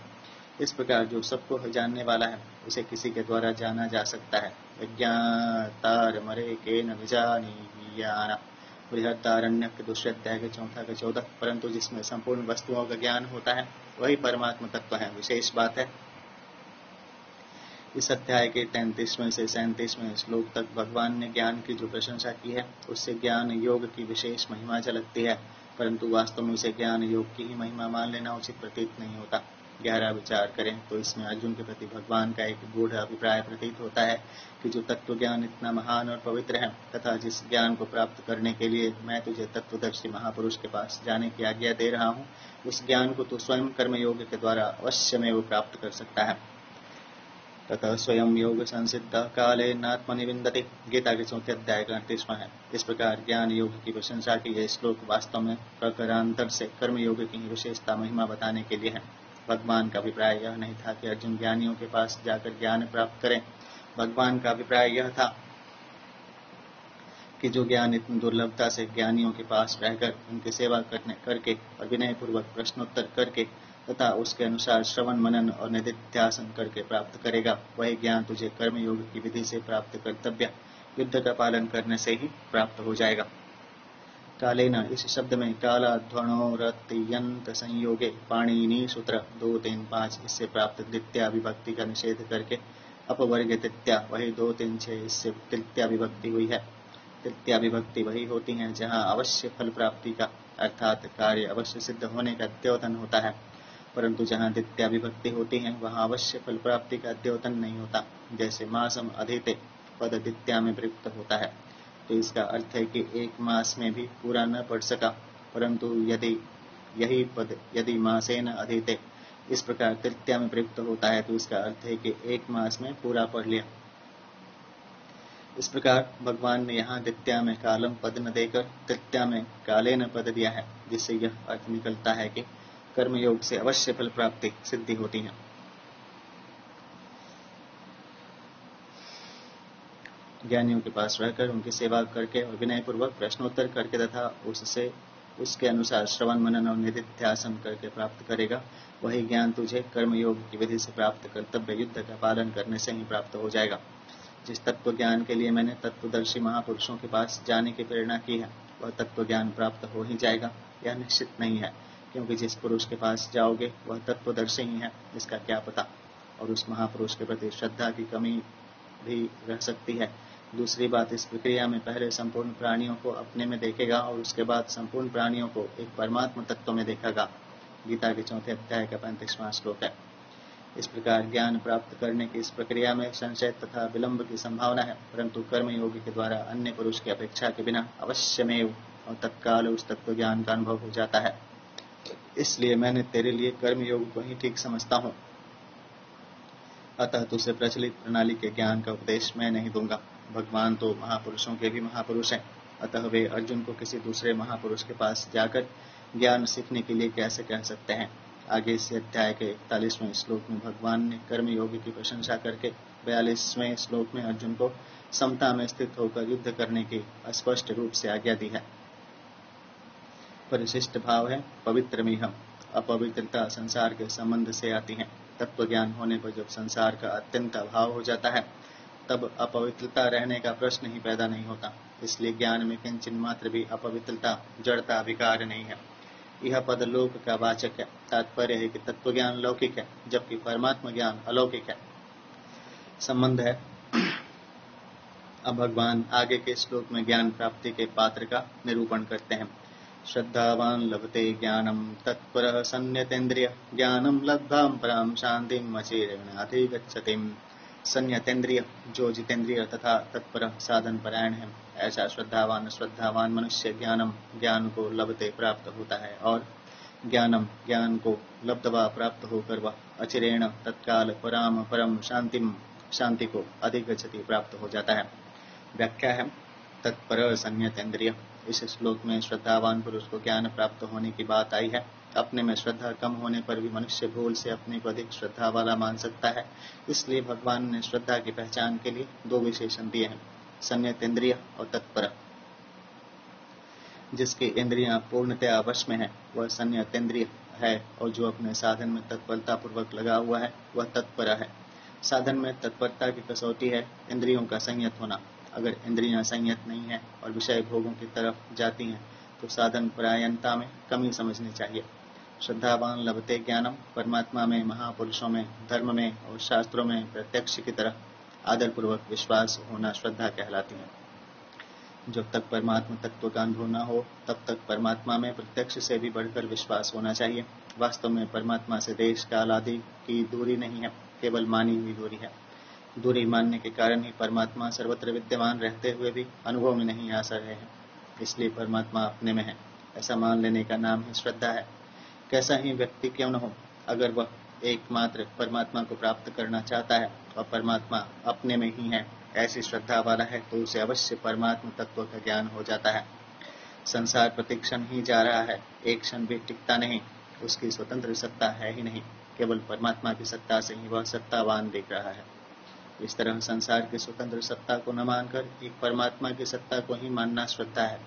इस प्रकार जो सबको जानने वाला है उसे किसी के द्वारा जाना जा सकता है। विज्ञातार मरे के न विजानीयाना, बृहदारण्यक 2 अध्याय के 4 के 14। परंतु जिसमें संपूर्ण वस्तुओं का ज्ञान होता है वही परमात्मा तत्व है। विशेष बात है, इस अध्याय के 33वें से 37वें श्लोक तक भगवान ने ज्ञान की जो प्रशंसा की है उससे ज्ञान योग की विशेष महिमा झलकती है, परंतु वास्तव में उसे ज्ञान योग की ही महिमा मान लेना उचित प्रतीत नहीं होता। गहरा विचार करें तो इसमें अर्जुन के प्रति भगवान का एक गूढ़ अभिप्राय प्रतीत होता है कि जो तत्व ज्ञान इतना महान और पवित्र है, तथा जिस ज्ञान को प्राप्त करने के लिए मैं तुझे तत्वदर्शी महापुरुष के पास जाने की आज्ञा दे रहा हूँ, उस ज्ञान को तू स्वयं कर्मयोग के द्वारा अवश्य में वो प्राप्त कर सकता है। तथा स्वयं योग संसिद्ध काले नात्मनि विन्दते, गीता के 4 अध्याय का 38वां है। इस प्रकार ज्ञान योग की प्रशंसा की यह श्लोक वास्तव में प्रकारांतर से कर्म योग की विशेषता महिमा बताने के लिए है। भगवान का अभिप्राय यह नहीं था कि अर्जुन ज्ञानियों के पास जाकर ज्ञान प्राप्त करें। भगवान का अभिप्राय यह था कि जो ज्ञान इतनी दुर्लभता से ज्ञानियों के पास रहकर उनकी सेवा करके और विनय पूर्वक प्रश्नोत्तर करके तथा उसके अनुसार श्रवण, मनन और निधिध्यासन करके प्राप्त करेगा, वही ज्ञान तुझे कर्मयोग की विधि से प्राप्त कर्तव्य युद्ध का पालन करने से ही प्राप्त हो जाएगा। कालेन इस शब्द में काला ध्वनोरत्यंत संयोगे पाणिनि सूत्र 2, 3, 5 इससे प्राप्त द्वितीया विभक्ति का निषेध करके अपवर्ग तृतीया वही 2, 3, 6 इससे तृतीया विभक्ति हुई है। तृतीया विभक्ति वही होती है जहाँ अवश्य फल प्राप्ति का अर्थात कार्य अवश्य सिद्ध होने का द्योतन होता है, परंतु जहाँ द्वितीया विभक्ति होती है वहाँ अवश्य फल प्राप्ति का द्योतन नहीं होता। जैसे मासम अधीते पद द्वितीया में प्रयुक्त होता है, तो इसका अर्थ है कि एक मास में भी पूरा न पढ़ सका, परंतु यदि यही पद यदि मासेन अधीते इस प्रकार तृतीया में प्रयुक्त होता है तो इसका अर्थ है कि एक मास में पूरा पढ़ लिया। इस प्रकार भगवान ने यहाँ द्वितीया में कालम पद न देकर तृतीया में कालेन पद दिया है, जिससे यह अर्थ निकलता है कि कर्मयोग से अवश्य फल प्राप्ति सिद्धि होती है। ज्ञानियों के पास रहकर उनकी सेवा करके और विनय पूर्वक प्रश्नोत्तर करके तथा उससे उसके अनुसार श्रवण, मनन और निधिध्यासन करके प्राप्त करेगा, वही ज्ञान तुझे कर्मयोग की विधि से प्राप्त कर्तव्य युद्ध का पालन करने से ही प्राप्त हो जाएगा। जिस तत्व ज्ञान के लिए मैंने तत्वदर्शी महापुरुषों के पास जाने की प्रेरणा की है, वह तत्व ज्ञान प्राप्त हो ही जाएगा, यह निश्चित नहीं है, क्योंकि जिस पुरुष के पास जाओगे वह तत्वदर्शी ही है, इसका क्या पता। और उस महापुरुष के प्रति श्रद्धा की कमी भी रह सकती है, दूसरी बात, इस प्रक्रिया में पहले संपूर्ण प्राणियों को अपने में देखेगा और उसके बाद संपूर्ण प्राणियों को एक परमात्मा तत्व में देखेगा। गीता के 4 अध्याय का 35वां श्लोक है। इस प्रकार ज्ञान प्राप्त करने की इस प्रक्रिया में संशय तथा विलंब की संभावना है, परंतु कर्मयोगी के द्वारा अन्य पुरुष की अपेक्षा के बिना अवश्यमेव और तत्काल उस तत्व ज्ञान का अनुभव हो जाता है। इसलिए मैंने तेरे लिए कर्मयोग को ही ठीक समझता हूँ। अतः तुझसे प्रचलित प्रणाली के ज्ञान का उपदेश मैं नहीं दूंगा। भगवान तो महापुरुषों के भी महापुरुष हैं, अतः वे अर्जुन को किसी दूसरे महापुरुष के पास जाकर ज्ञान सीखने के लिए कैसे कह सकते हैं। आगे इस अध्याय के 41वें श्लोक में भगवान ने कर्मयोगी की प्रशंसा करके 42वें श्लोक में अर्जुन को समता में स्थित होकर युद्ध करने की स्पष्ट रूप से आज्ञा दी है। परिशिष्ट भाव है पवित्रमिह। अपवित्रता संसार के संबंध से आती है। तत्व ज्ञान होने पर जब संसार का अत्यंत अभाव हो जाता है, तब अपवित्रता रहने का प्रश्न ही पैदा नहीं होता। इसलिए ज्ञान में किंचिन मात्र भी अपवित्रता, जड़ता, विकार नहीं है। यह पद लोक का वाचक है। तात्पर्य है कि तत्व ज्ञान लौकिक है, जबकि परमात्मा ज्ञान अलौकिक है। संबंध है। अब भगवान आगे के श्लोक में ज्ञान प्राप्ति के पात्र का निरूपण करते हैं। श्रद्धावान लभते ज्ञानम तत्पर संयतेन्द्रिय ज्ञानम लब्धां परां शांतिम अचिरेण अधिगच्छतिम। संयतेन्द्रिय जो जितेंद्रिय तथा तत्पर साधन परायण है, ऐसा श्रद्धावान मनुष्य ज्ञान को लभते प्राप्त होता है, और ज्ञानम ज्ञान को लब्धवा प्राप्त होकर वह अचिरेण तत्काल परम शांति को अधिगच्छति प्राप्त हो जाता है। व्याख्या है तत्पर संयतेन्द्रिय। इस श्लोक में श्रद्धावान पुरुष को ज्ञान प्राप्त होने की बात आई है। अपने में श्रद्धा कम होने पर भी मनुष्य भूल से अपने को अधिक श्रद्धा वाला मान सकता है। इसलिए भगवान ने श्रद्धा की पहचान के लिए 2 विशेषण दिए हैं, संयतेन्द्रिय और तत्पर। जिसकी इंद्रियां पूर्णतया वश में है वह संयतेन्द्रिय है, और जो अपने साधन में तत्परता पूर्वक लगा हुआ है वह तत्पर है। साधन में तत्परता की कसौटी है इंद्रियों का संयत होना। अगर इंद्रियां संयत नहीं है और विषय भोगों की तरफ जाती हैं, तो साधन परायणता में कमी समझनी चाहिए। श्रद्धावान लभते ज्ञानम, परमात्मा में, महापुरुषों में, धर्म में और शास्त्रों में प्रत्यक्ष की तरह आदरपूर्वक विश्वास होना श्रद्धा कहलाती है। जब तक परमात्मा तत्व का अनुभव न हो, तब तक परमात्मा में प्रत्यक्ष से भी बढ़कर विश्वास होना चाहिए। वास्तव में परमात्मा से देश काल आदि की दूरी नहीं है, केवल मानी हुई दूरी है। दूरी मानने के कारण ही परमात्मा सर्वत्र विद्यमान रहते हुए भी अनुभव में नहीं आ रहे हैं। इसलिए परमात्मा अपने में है, ऐसा मान लेने का नाम ही श्रद्धा है। कैसा ही व्यक्ति क्यों न हो, अगर वह एकमात्र परमात्मा को प्राप्त करना चाहता है और परमात्मा अपने में ही है, ऐसी श्रद्धा वाला है, तो उसे अवश्य परमात्मा तत्व का ज्ञान हो जाता है। संसार प्रतिक्षण ही जा रहा है, एक क्षण भी टिकता नहीं। उसकी स्वतंत्र सत्ता है ही नहीं, केवल परमात्मा की सत्ता से ही वह सत्तावान दिख रहा है। इस तरह संसार की स्वतंत्र सत्ता को न मानकर एक परमात्मा की सत्ता को ही मानना श्रद्धा है।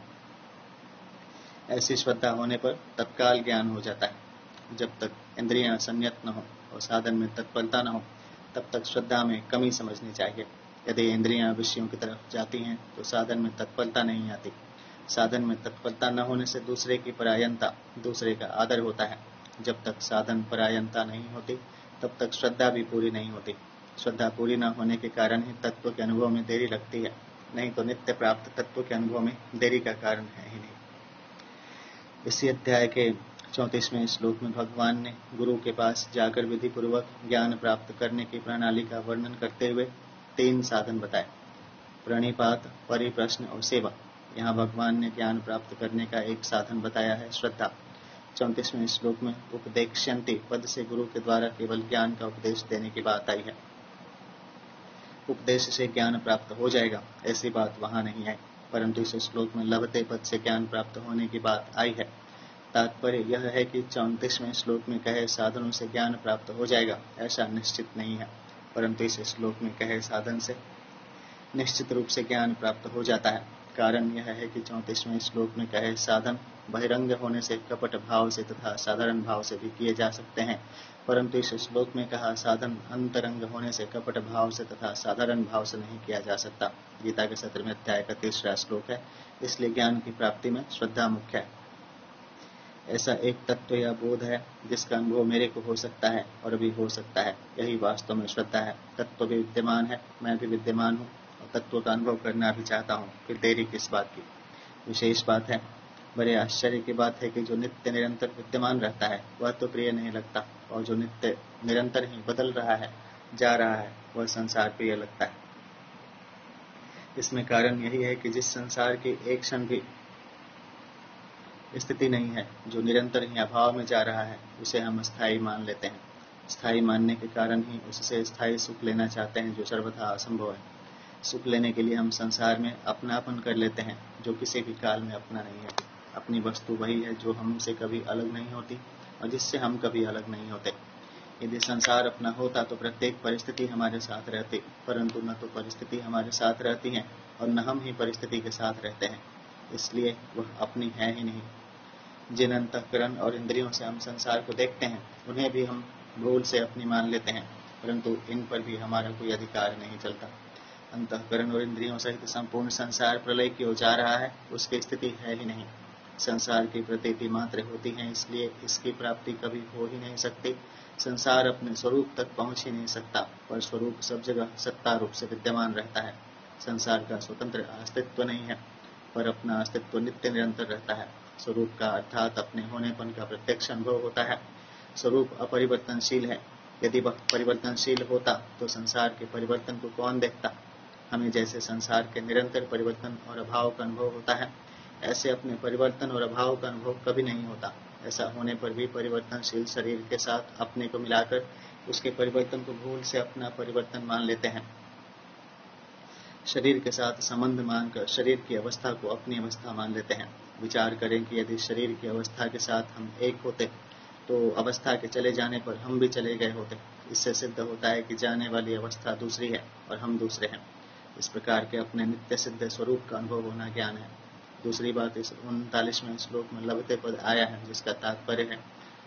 ऐसी श्रद्धा होने पर तत्काल ज्ञान हो जाता है। जब तक इंद्रियां संयत न हो और साधन में तत्परता न हो, तब तक श्रद्धा में कमी समझनी चाहिए। यदि इंद्रियां विषयों की तरफ जाती हैं, तो साधन में तत्परता नहीं आती। साधन में तत्परता न होने से दूसरे की परायणता, दूसरे का आदर होता है। जब तक साधन परायणता नहीं होती, तब तक श्रद्धा भी पूरी नहीं होती। श्रद्धा पूरी न होने के कारण ही तत्व के अनुभव में देरी लगती है, नहीं तो नित्य प्राप्त तत्व के अनुभव में देरी का कारण है ही नहीं। इसी अध्याय के 34वें श्लोक में भगवान ने गुरु के पास जाकर विधि पूर्वक ज्ञान प्राप्त करने की प्रणाली का वर्णन करते हुए 3 साधन बताए, प्रणिपात, परिप्रश्न और सेवा। यहाँ भगवान ने ज्ञान प्राप्त करने का एक साधन बताया है, श्रद्धा। 34वें श्लोक में उपदेक्ष्यन्ति पद से गुरु के द्वारा केवल ज्ञान का उपदेश देने की बात आई है। उपदेश से ज्ञान प्राप्त हो जाएगा, ऐसी बात वहां नहीं है, परंतु इस श्लोक में लभते पद से ज्ञान प्राप्त होने की बात आई है। तात्पर्य यह है कि 34वें श्लोक में कहे साधनों से ज्ञान प्राप्त हो जाएगा, ऐसा निश्चित नहीं है, परंतु इस श्लोक में कहे साधन से निश्चित रूप से ज्ञान प्राप्त हो जाता है। कारण यह है कि 34वें श्लोक में कहे साधन बहिरंग होने से, कपट भाव से तथा साधारण भाव से भी किए जा सकते हैं, परंतु इस श्लोक में कहा साधन अंतरंग होने से, कपट भाव से तथा साधारण भाव से नहीं किया जा सकता। गीता के 17वें अध्याय का 3रा श्लोक है। इसलिए ज्ञान की प्राप्ति में श्रद्धा मुख्य है। ऐसा एक तत्व या बोध है जिसका अनुभव मेरे को हो सकता है और अभी हो सकता है, यही वास्तव में श्रद्धा है। तत्व भी विद्यमान है, मैं भी विद्यमान हूँ, और तत्व का अनुभव करना भी चाहता हूँ, फिर देरी किस बात की। विशेष बात है, बड़े आश्चर्य की बात है कि जो नित्य निरंतर विद्यमान रहता है वह तो प्रिय नहीं लगता, और जो नित्य निरंतर ही बदल रहा है, जा रहा है, वह संसार प्रिय लगता है। इसमें कारण यही है कि जिस संसार की एक क्षण भी स्थिति नहीं है, जो निरंतर ही अभाव में जा रहा है, उसे हम स्थायी मान लेते हैं। स्थायी मानने के कारण ही उससे स्थायी सुख लेना चाहते हैं, जो सर्वथा असंभव है। सुख लेने के लिए हम संसार में अपनापन कर लेते हैं, जो किसी भी काल में अपना नहीं है। अपनी वस्तु वही है जो हमसे कभी अलग नहीं होती और जिससे हम कभी अलग नहीं होते। यदि संसार अपना होता तो प्रत्येक परिस्थिति हमारे साथ रहती, परंतु न तो परिस्थिति हमारे साथ रहती है और न हम ही परिस्थिति के साथ रहते हैं, इसलिए वह अपनी है ही नहीं। जिन अंतःकरण और इंद्रियों से हम संसार को देखते हैं, उन्हें भी हम भूल से अपनी मान लेते हैं, परंतु इन पर भी हमारा कोई अधिकार नहीं चलता। अंतःकरण और इंद्रियों सहित संपूर्ण संसार प्रलय की ओर जा रहा है, उसकी स्थिति है ही नहीं। संसार की प्रतीति मात्र होती है, इसलिए इसकी प्राप्ति कभी हो ही नहीं सकती। संसार अपने स्वरूप तक पहुंच ही नहीं सकता, पर स्वरूप सब जगह सत्ता रूप से विद्यमान रहता है। संसार का स्वतंत्र अस्तित्व नहीं है, पर अपना अस्तित्व नित्य निरंतर रहता है। स्वरूप का अर्थात अपने होनेपन का प्रत्यक्ष अनुभव होता है। स्वरूप अपरिवर्तनशील है। यदि वह परिवर्तनशील होता तो संसार के परिवर्तन को कौन देखता। हमें जैसे संसार के निरंतर परिवर्तन और अभाव का अनुभव होता है, ऐसे अपने परिवर्तन और अभाव का अनुभव कभी नहीं होता। ऐसा होने पर भी परिवर्तनशील शरीर के साथ अपने को मिलाकर उसके परिवर्तन को भूल से अपना परिवर्तन मान लेते हैं। शरीर के साथ संबंध मानकर शरीर की अवस्था को अपनी अवस्था मान लेते हैं। विचार करें कि यदि शरीर की अवस्था के साथ हम एक होते तो अवस्था के चले जाने पर हम भी चले गए होते। इससे सिद्ध होता है कि जाने वाली अवस्था दूसरी है और हम दूसरे हैं। इस प्रकार के अपने नित्य सिद्ध स्वरूप का अनुभव होना ज्ञान है। दूसरी बात, इस 39वें श्लोक में लभते पद आया है, जिसका तात्पर्य है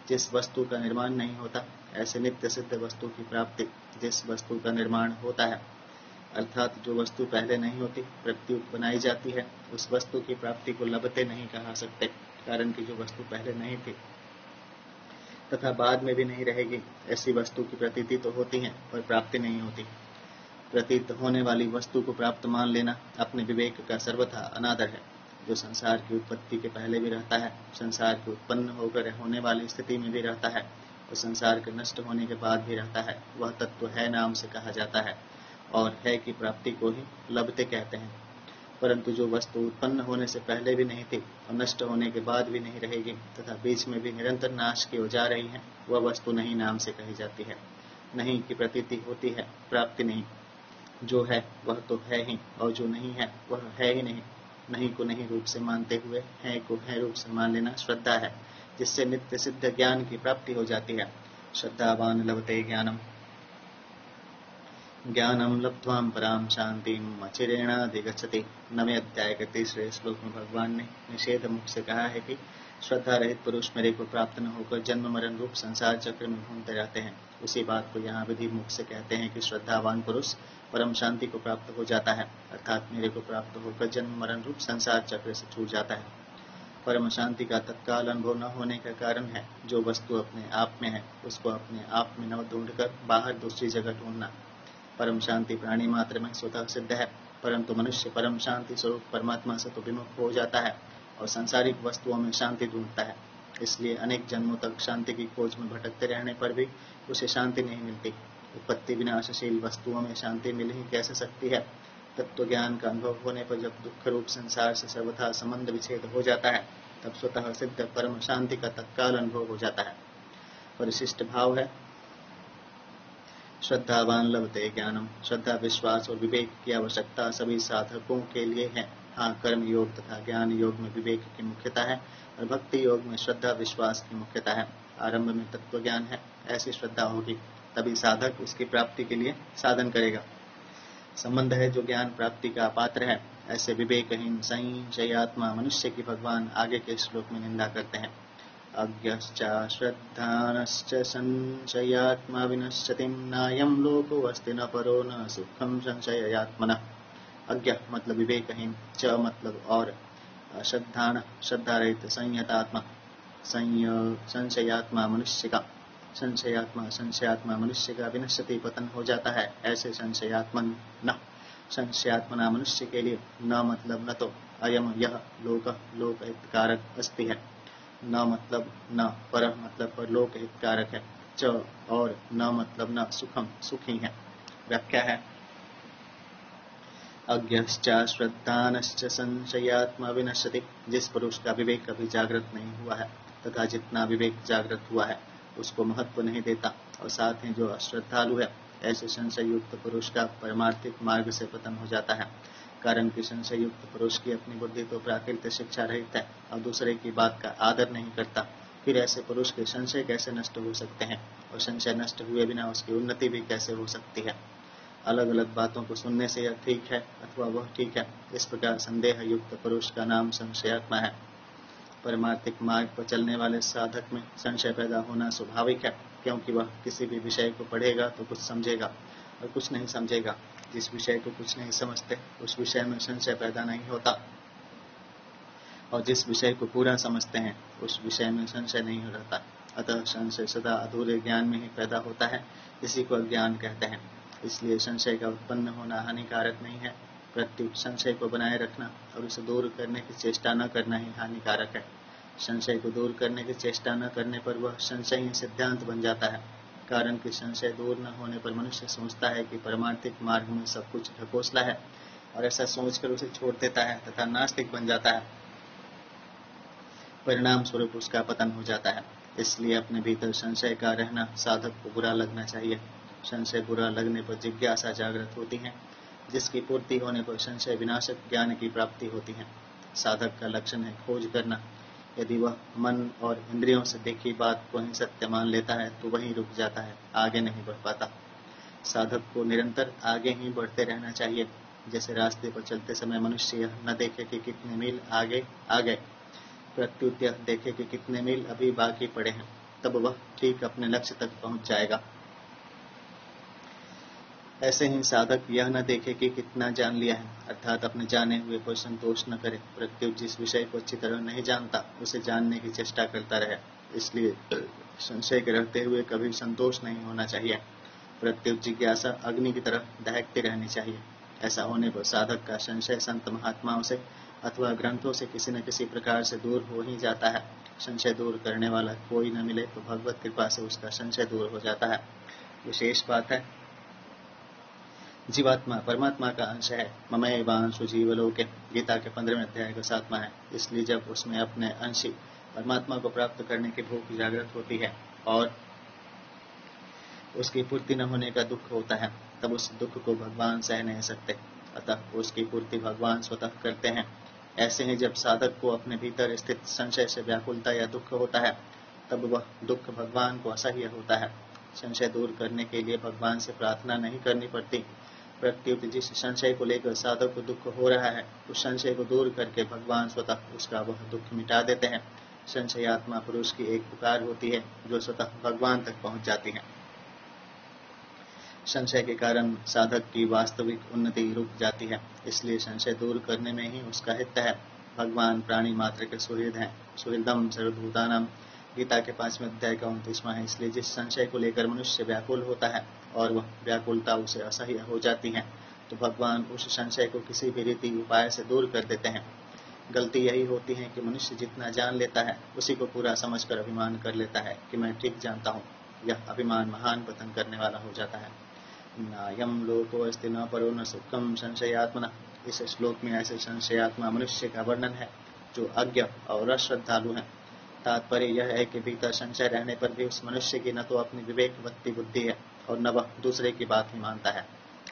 जिस वस्तु का निर्माण नहीं होता, ऐसे नित्य सिद्ध वस्तु की प्राप्ति जिस वस्तु का निर्माण होता है, अर्थात जो वस्तु पहले नहीं होती प्रत्युत बनाई जाती है, उस वस्तु की प्राप्ति को लभते नहीं कहा सकते, कारण कि जो वस्तु पहले नहीं थी तथा बाद में भी नहीं रहेगी, ऐसी वस्तु की प्रतीति तो होती है पर प्राप्ति नहीं होती। प्रतीत होने वाली वस्तु को प्राप्त मान लेना अपने विवेक का सर्वथा अनादर है। जो संसार की उत्पत्ति के पहले भी रहता है, संसार के उत्पन्न होकर होने वाली स्थिति में भी रहता है और संसार के नष्ट होने के बाद भी रहता है, वह तत्व है नाम से कहा जाता है और है की प्राप्ति को ही लभते कहते हैं। परंतु जो वस्तु उत्पन्न होने से पहले भी नहीं थी और नष्ट होने के बाद भी नहीं रहेगी तथा बीच में भी निरंतर नाश की ओर जा रही है, वह वस्तु नहीं नाम से कही जाती है। नहीं की प्रतीति होती है, प्राप्ति नहीं। जो है वह तो है ही और जो नहीं है वह है ही नहीं। नहीं को नहीं रूप से मानते हुए है को है रूप से मान लेना श्रद्धा है, जिससे नित्य सिद्ध ज्ञान की प्राप्ति हो जाती है। श्रद्धावान लभते ज्ञानम, ज्ञानम लब्ध्वाम पराम शांतिम अचिरेणाधिगच्छति। 9वें अध्याय के 3रे श्लोक में भगवान ने निषेध मुख से कहा है कि श्रद्धा रहित पुरुष मेरे को प्राप्त न होकर जन्म मरण रूप संसार चक्र में घूमते रहते हैं। उसी बात को यहाँ विधि मुख से कहते हैं कि श्रद्धावान पुरुष परम शांति को प्राप्त हो जाता है, अर्थात मेरे को प्राप्त होकर जन्म मरण रूप संसार चक्र से छूट जाता है। परम शांति का तत्काल अनुभव न होने का कारण है जो वस्तु अपने आप में है उसको अपने आप में न ढूंढकर बाहर दूसरी जगह ढूंढना। परम शांति प्राणी मात्र में स्वतः सिद्ध है, परंतु मनुष्य परम शांति स्वरूप परमात्मा से तो विमुख हो जाता है और सांसारिक वस्तुओं में शांति ढूंढता है। इसलिए अनेक जन्मों तक शांति की खोज में भटकते रहने पर भी उसे शांति नहीं मिलती। उत्पत्ति विनाशशील वस्तुओं में शांति मिल ही कैसे सकती है। तत्व ज्ञान का अनुभव होने पर जब दुख रूप संसार से सर्वथा संबंध विच्छेद हो जाता है, तब स्वतः सिद्ध परम शांति का तत्काल अनुभव हो जाता है। परिशिष्ट भाव है श्रद्धावान लभते ज्ञानम। श्रद्धा, विश्वास और विवेक की आवश्यकता सभी साधकों के लिए है। हाँ, कर्म योग तथा ज्ञान योग में विवेक की मुख्यता है और भक्ति योग में श्रद्धा विश्वास की मुख्यता है। आरंभ में तत्व ज्ञान है, ऐसी श्रद्धा होगी तभी साधक उसकी प्राप्ति के लिए साधन करेगा। संबंध है जो ज्ञान प्राप्ति का पात्र है, ऐसे विवेकहीन संशयात्मा मनुष्य की भगवान आगे के श्लोक में निंदा करते हैं। अज्ञश्च श्रद्धानश्च संशयात्मा विनश्यति नायं लोको अस्ति न परो न सुखम संशयात्मनः। अज्ञ मतलब विवेकहीन, च मतलब और, श्रद्धान श्रद्धा रहित, संयतात्मा संशयात्मा मनुष्य का विनश्यति पतन हो जाता है। ऐसे संशयात्मन न संशयात्मना मनुष्य के लिए न मतलब न तो अयम यह लोक लोक हितकारक अस्ति है, न मतलब न पर मतलब परलोक हितकारक है, च और न मतलब न सुखम सुखी है। व्याख्या है अज्ञश्च श्रद्धानश्च संशयात्मा विनश्यति। जिस पुरुष का विवेक कभी जागृत नहीं हुआ है तथा जितना विवेक जागृत हुआ है उसको महत्व नहीं देता, और साथ ही जो अश्रद्धालु है ऐसे संशय युक्त पुरुष का परमार्थिक मार्ग से पतन हो जाता है। कारण कि संशय युक्त पुरुष की अपनी बुद्धि तो प्राकृत शिक्षा रहित है और दूसरे की बात का आदर नहीं करता, फिर ऐसे पुरुष के संशय कैसे नष्ट हो सकते हैं, और संशय नष्ट हुए बिना उसकी उन्नति भी कैसे हो सकती है। अलग अलग बातों को सुनने से यह ठीक है अथवा वह ठीक है, इस प्रकार संदेह युक्त पुरुष का नाम संशयात्मा है। परमार्थिक मार्ग पर चलने वाले साधक में संशय पैदा होना स्वाभाविक है, क्योंकि वह किसी भी विषय को पढ़ेगा तो कुछ समझेगा और कुछ नहीं समझेगा। जिस विषय को कुछ नहीं समझते उस विषय में संशय पैदा नहीं होता, और जिस विषय को पूरा समझते हैं उस विषय में संशय नहीं रहता। अतः संशय सदा अधूरे ज्ञान में ही पैदा होता है, इसी को अज्ञान कहते हैं। इसलिए संशय का उत्पन्न होना हानिकारक नहीं है, प्रत्युत संशय को बनाए रखना और उसे दूर करने की चेष्टा न करना ही हानिकारक है। संशय को दूर करने की चेष्टा न करने पर वह संशय ही सिद्धांत बन जाता है। कारण कि संशय दूर न होने पर मनुष्य सोचता है कि परमार्थिक मार्ग में सब कुछ ढकोसला है, और ऐसा सोचकर उसे छोड़ देता है तथा नास्तिक बन जाता है। परिणाम स्वरूप उसका पतन हो जाता है। इसलिए अपने भीतर संशय का रहना साधक को बुरा लगना चाहिए। संशय बुरा लगने पर जिज्ञासा जागृत होती है, जिसकी पूर्ति होने पर संशय विनाशक ज्ञान की प्राप्ति होती है। साधक का लक्षण है खोज करना। यदि वह मन और इंद्रियों से देखी बात को ही सत्य मान लेता है तो वहीं रुक जाता है, आगे नहीं बढ़ पाता। साधक को निरंतर आगे ही बढ़ते रहना चाहिए। जैसे रास्ते पर चलते समय मनुष्य यह न देखे कि कितने मील आगे आ गए, प्रत्युत यह देखे कि कितने मील अभी बाकी पड़े हैं, तब वह ठीक अपने लक्ष्य तक पहुंच जाएगा। ऐसे ही साधक यह न देखे कि कितना जान लिया है, अर्थात अपने जाने हुए पर संतोष न करे, प्रत्युत जिस विषय को अच्छी तरह नहीं जानता उसे जानने की चेष्टा करता रहे। इसलिए संशय के रहते हुए कभी संतोष नहीं होना चाहिए, प्रत्युत जिज्ञासा अग्नि की तरह दहकती रहनी चाहिए। ऐसा होने पर साधक का संशय संत महात्माओं से अथवा ग्रंथों से किसी न किसी प्रकार से दूर हो ही जाता है। संशय दूर करने वाला कोई न मिले तो भगवत कृपा से उसका संशय दूर हो जाता है। विशेष बात है जीवात्मा परमात्मा का अंश है। ममैवांशु जीवलोके गीता के 15वें अध्याय का 7वां है। इसलिए जब उसमें अपने अंशी परमात्मा को प्राप्त करने की भूख जागृत होती है और उसकी पूर्ति न होने का दुख होता है, तब उस दुख को भगवान सह नहीं सकते, अतः उसकी पूर्ति भगवान स्वतः करते हैं। ऐसे ही जब साधक को अपने भीतर स्थित संशय से व्याकुलता या दुख होता है, तब वह दुख भगवान को असह्य होता है। संशय दूर करने के लिए भगवान से प्रार्थना नहीं करनी पड़ती, प्रत्युत जिस संशय को लेकर साधक को दुख हो रहा है उस संशय को दूर करके भगवान स्वतः उसका वह दुख मिटा देते हैं। संशयात्मा पुरुष की एक पुकार होती है जो स्वतः भगवान तक पहुंच जाती है। संशय के कारण साधक की वास्तविक उन्नति रुक जाती है, इसलिए संशय दूर करने में ही उसका हित है। भगवान प्राणी मात्र के सुहृद हैं। सुहृदम सर्वभूतानां गीता के 5वें अध्याय का 29वां है। इसलिए जिस संशय को लेकर मनुष्य व्याकुल होता है और वह व्याकुलता उसे असह्य हो जाती है, तो भगवान उस संशय को किसी भी रीति उपाय से दूर कर देते हैं। गलती यही होती है कि मनुष्य जितना जान लेता है उसी को पूरा समझकर अभिमान कर लेता है कि मैं ठीक जानता हूँ। यह अभिमान महान पतन करने वाला हो जाता है। नायम लोको अस्ति न परो न सुखम संशयात्मना। इस श्लोक में ऐसे संशयात्मा मनुष्य का वर्णन है जो अज्ञ और अश्रद्धालु है। तात्पर्य यह है कि भीतर संशय रहने पर भी उस मनुष्य की न तो अपनी विवेकवती बुद्धि है और न वह दूसरे की बात ही मानता है।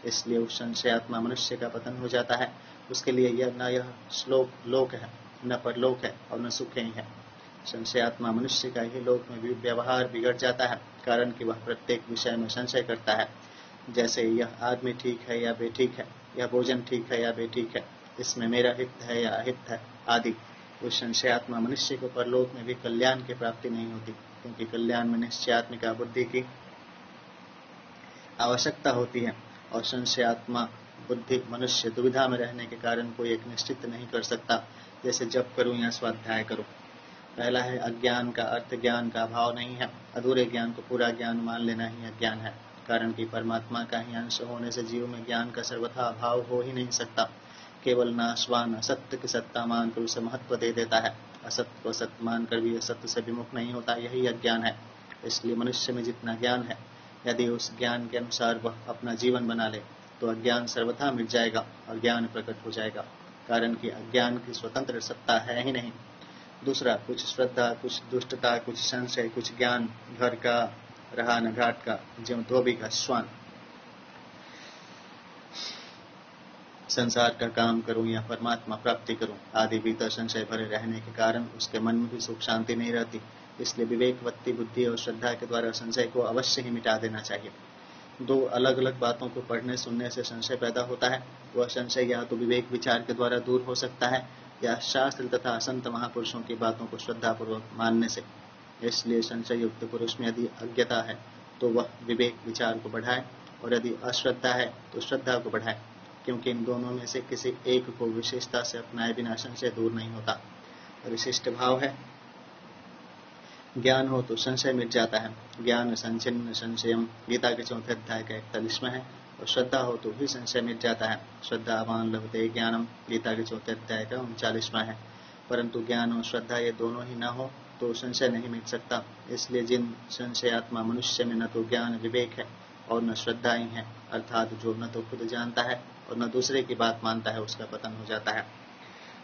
इसलिए उस संशयात्मा मनुष्य का पतन हो जाता है। उसके लिए यह श्लोक लोक है, न परलोक है और न सुख ही है। संशयात्मा मनुष्य का ही लोक में व्यवहार बिगड़ जाता है, कारण कि वह प्रत्येक विषय में संशय करता है। जैसे यह आदमी ठीक है या बेठीक है, यह भोजन ठीक है या बेठीक है, इसमें मेरा हित है या अहित है आदि। उस संशयात्मा मनुष्य को परलोक में भी कल्याण की प्राप्ति नहीं होती, क्योंकि कल्याण में निश्चयात्मिका बुद्धि की आवश्यकता होती है, और संशयात्मा बुद्धि मनुष्य दुविधा में रहने के कारण कोई एक निश्चित नहीं कर सकता, जैसे जप करूं या स्वाध्याय करूं। पहला है अज्ञान का अर्थ ज्ञान का अभाव नहीं है। अधूरे ज्ञान को पूरा ज्ञान मान लेना ही अज्ञान है। कारण कि परमात्मा का ही अंश होने से जीव में ज्ञान का सर्वथा अभाव हो ही नहीं सकता। केवल नाशवान असत्य की सत्ता मानकर उसे महत्व दे देता है, असत्य को सत्य मानकर भी असत्य से विमुख नहीं होता, यही अज्ञान है। इसलिए मनुष्य में जितना ज्ञान है, यदि उस ज्ञान के अनुसार वह अपना जीवन बना ले तो अज्ञान सर्वथा मिट जाएगा और ज्ञान प्रकट हो जाएगा, कारण कि अज्ञान की स्वतंत्र सत्ता है ही नहीं। दूसरा, कुछ श्रद्धा, कुछ दुष्टता, कुछ संशय, कुछ ज्ञान, घर का रहा न घाट का, ज्यों धोबी का श्वान। संसार का काम करूं या परमात्मा प्राप्ति करूं आदि भीतर संशय भरे रहने के कारण उसके मन में भी सुख शांति नहीं रहती। इसलिए विवेकवती बुद्धि और श्रद्धा के द्वारा संशय को अवश्य ही मिटा देना चाहिए। दो अलग अलग बातों को पढ़ने सुनने से संशय पैदा होता है। वह संशय या तो विवेक विचार के द्वारा दूर हो सकता है या शास्त्र तथा संत महापुरुषों की बातों को श्रद्धा पूर्वक मानने से। इसलिए संशय युक्त पुरुष में यदि अज्ञता है तो वह विवेक विचार को बढ़ाए, और यदि अश्रद्धा है तो श्रद्धा को बढ़ाए, क्योंकि इन दोनों में से किसी एक को विशेषता से अपनाए बिना संशय दूर नहीं होता। विशिष्ट भाव है, ज्ञान हो तो संशय मिट जाता है। ज्ञान संचिन्न संशयम गीता के 4थे अध्याय का 41वां है। और श्रद्धा हो तो भी संशय मिट जाता है। श्रद्धावान लभते ज्ञानम गीता के 4थे अध्याय का 39वां है। परंतु ज्ञान और श्रद्धा ये दोनों ही न हो तो संशय नहीं मिट सकता। इसलिए जिन संशयात्मा मनुष्य में न तो ज्ञान विवेक है और न श्रद्धा ही है, अर्थात जो न तो खुद जानता है और न दूसरे की बात मानता है, उसका पतन हो जाता है।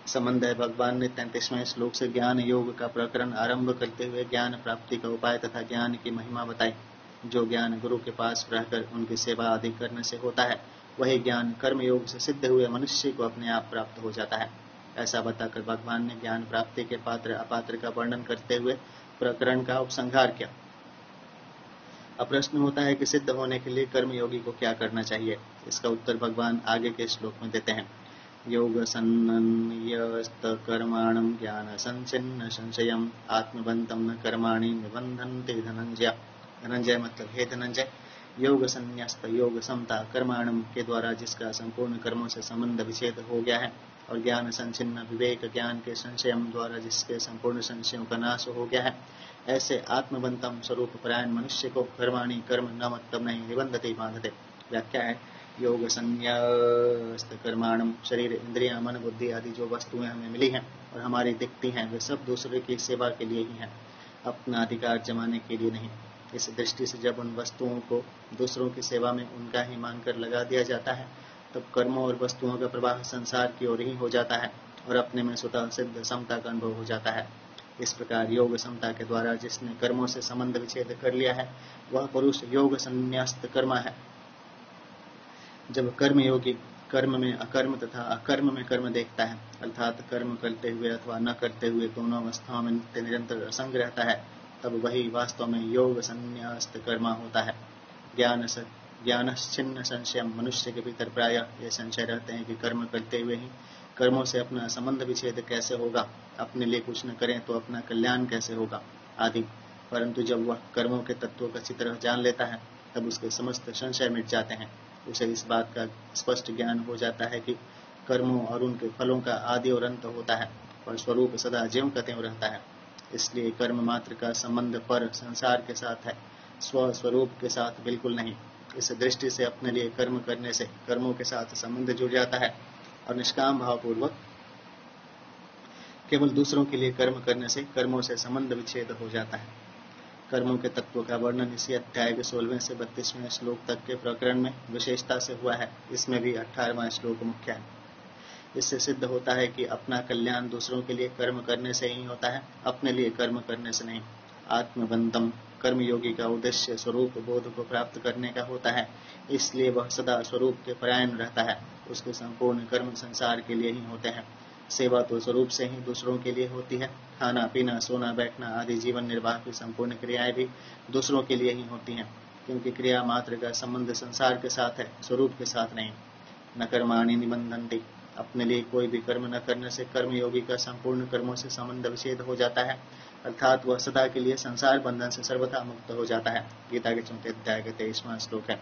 संबंध है, भगवान ने 33वें श्लोक से ज्ञान योग का प्रकरण आरंभ करते हुए ज्ञान प्राप्ति का उपाय तथा ज्ञान की महिमा बताई। जो ज्ञान गुरु के पास रहकर उनकी सेवा आदि करने से होता है, वही ज्ञान कर्म योग से सिद्ध हुए मनुष्य को अपने आप प्राप्त हो जाता है। ऐसा बताकर भगवान ने ज्ञान प्राप्ति के पात्र अपात्र का वर्णन करते हुए प्रकरण का उपसंहार किया। अब प्रश्न होता है कि सिद्ध होने के लिए कर्म योगी को क्या करना चाहिए। इसका उत्तर भगवान आगे के श्लोक में देते हैं। योग सन्नन्यस्त कर्माणं ज्ञान संचिन्न संशयम आत्मबंधम न कर्माणि निबंधन्ते धनंजय। धनंजय मतलब हे धनंजय, योग संन्यस्त योग समता कर्माणम के द्वारा जिसका संपूर्ण कर्मों से संबंध विच्छेद हो गया है, और ज्ञान संचिन्न विवेक ज्ञान के संशयम द्वारा जिसके संपूर्ण संशयों का नाश हो गया है, ऐसे आत्मबंधम स्वरूप परायण मनुष्य को कर्माणि कर्म न मतलब नहीं निबंधते बांधते। व्याख्या है, योग संन्यास्त कर्माणम शरीर इंद्रियां मन बुद्धि आदि जो वस्तुएं हमें मिली हैं और हमारी दिखती हैं, वे सब दूसरे की सेवा के लिए ही हैं, अपना अधिकार जमाने के लिए नहीं। इस दृष्टि से जब उन वस्तुओं को दूसरों की सेवा में उनका ही मानकर लगा दिया जाता है, तब कर्मों और वस्तुओं का प्रवाह संसार की ओर ही हो जाता है और अपने में स्वतः सिद्ध समता का अनुभव हो जाता है। इस प्रकार योग समता के द्वारा जिसने कर्मों से संबंध विच्छेद कर लिया है, वह पुरुष योग संन्यास्त कर्मा है। जब कर्म योगी कर्म में अकर्म तथा अकर्म में कर्म देखता है, अर्थात कर्म करते हुए अथवा न करते हुए दोनों अवस्थाओं में नित्य निरंतर असंग रहता है, तब वही वास्तव में योग संन्यास्त कर्मा होता है। ज्ञानश्चिन्न संशय, मनुष्य के भीतर प्रायः ये संशय रहते हैं कि कर्म करते हुए ही कर्मों से अपना संबंध विच्छेद कैसे होगा, अपने लिए कुछ न करें तो अपना कल्याण कैसे होगा आदि। परंतु जब वह कर्मों के तत्वों का अच्छी तरह जान लेता है, तब उसके समस्त संशय मिट जाते हैं। उसे इस बात का स्पष्ट ज्ञान हो जाता है कि कर्मों और उनके फलों का आदि और अंत होता है, और स्वरूप सदा ज्यों का त्यों रहता है। इसलिए कर्म मात्र का संबंध पर संसार के साथ है, स्वस्वरूप के साथ बिल्कुल नहीं। इस दृष्टि से अपने लिए कर्म करने से कर्मों के साथ संबंध जुड़ जाता है, और निष्काम भाव पूर्वक केवल दूसरों के लिए कर्म करने से कर्मों से संबंध विच्छेद हो जाता है। कर्मों के तत्व का वर्णन इसी अध्याय के 16वें से 32वें श्लोक तक के प्रकरण में विशेषता से हुआ है। इसमें भी 18वां श्लोक मुख्य है। इससे सिद्ध होता है कि अपना कल्याण दूसरों के लिए कर्म करने से ही होता है, अपने लिए कर्म करने से नहीं। आत्मबंधम कर्म योगी का उद्देश्य स्वरूप बोध को प्राप्त करने का होता है, इसलिए वह सदा स्वरूप के परायण रहता है। उसके संपूर्ण कर्म संसार के लिए ही होते हैं। सेवा तो स्वरूप से ही दूसरों के लिए होती है। खाना पीना सोना बैठना आदि जीवन निर्वाह की संपूर्ण क्रियाएं भी दूसरों के लिए ही होती हैं, क्योंकि क्रिया मात्र का संबंध संसार के साथ है, स्वरूप के साथ नहीं। न कर्माणि निबंधन्ति, अपने लिए कोई भी कर्म न करने से कर्मयोगी का संपूर्ण कर्मों से संबंध विच्छेद हो जाता है, अर्थात वह सदा के लिए संसार बंधन से सर्वथा मुक्त हो जाता है। गीता के 4थे अध्याय के 23वां श्लोक है।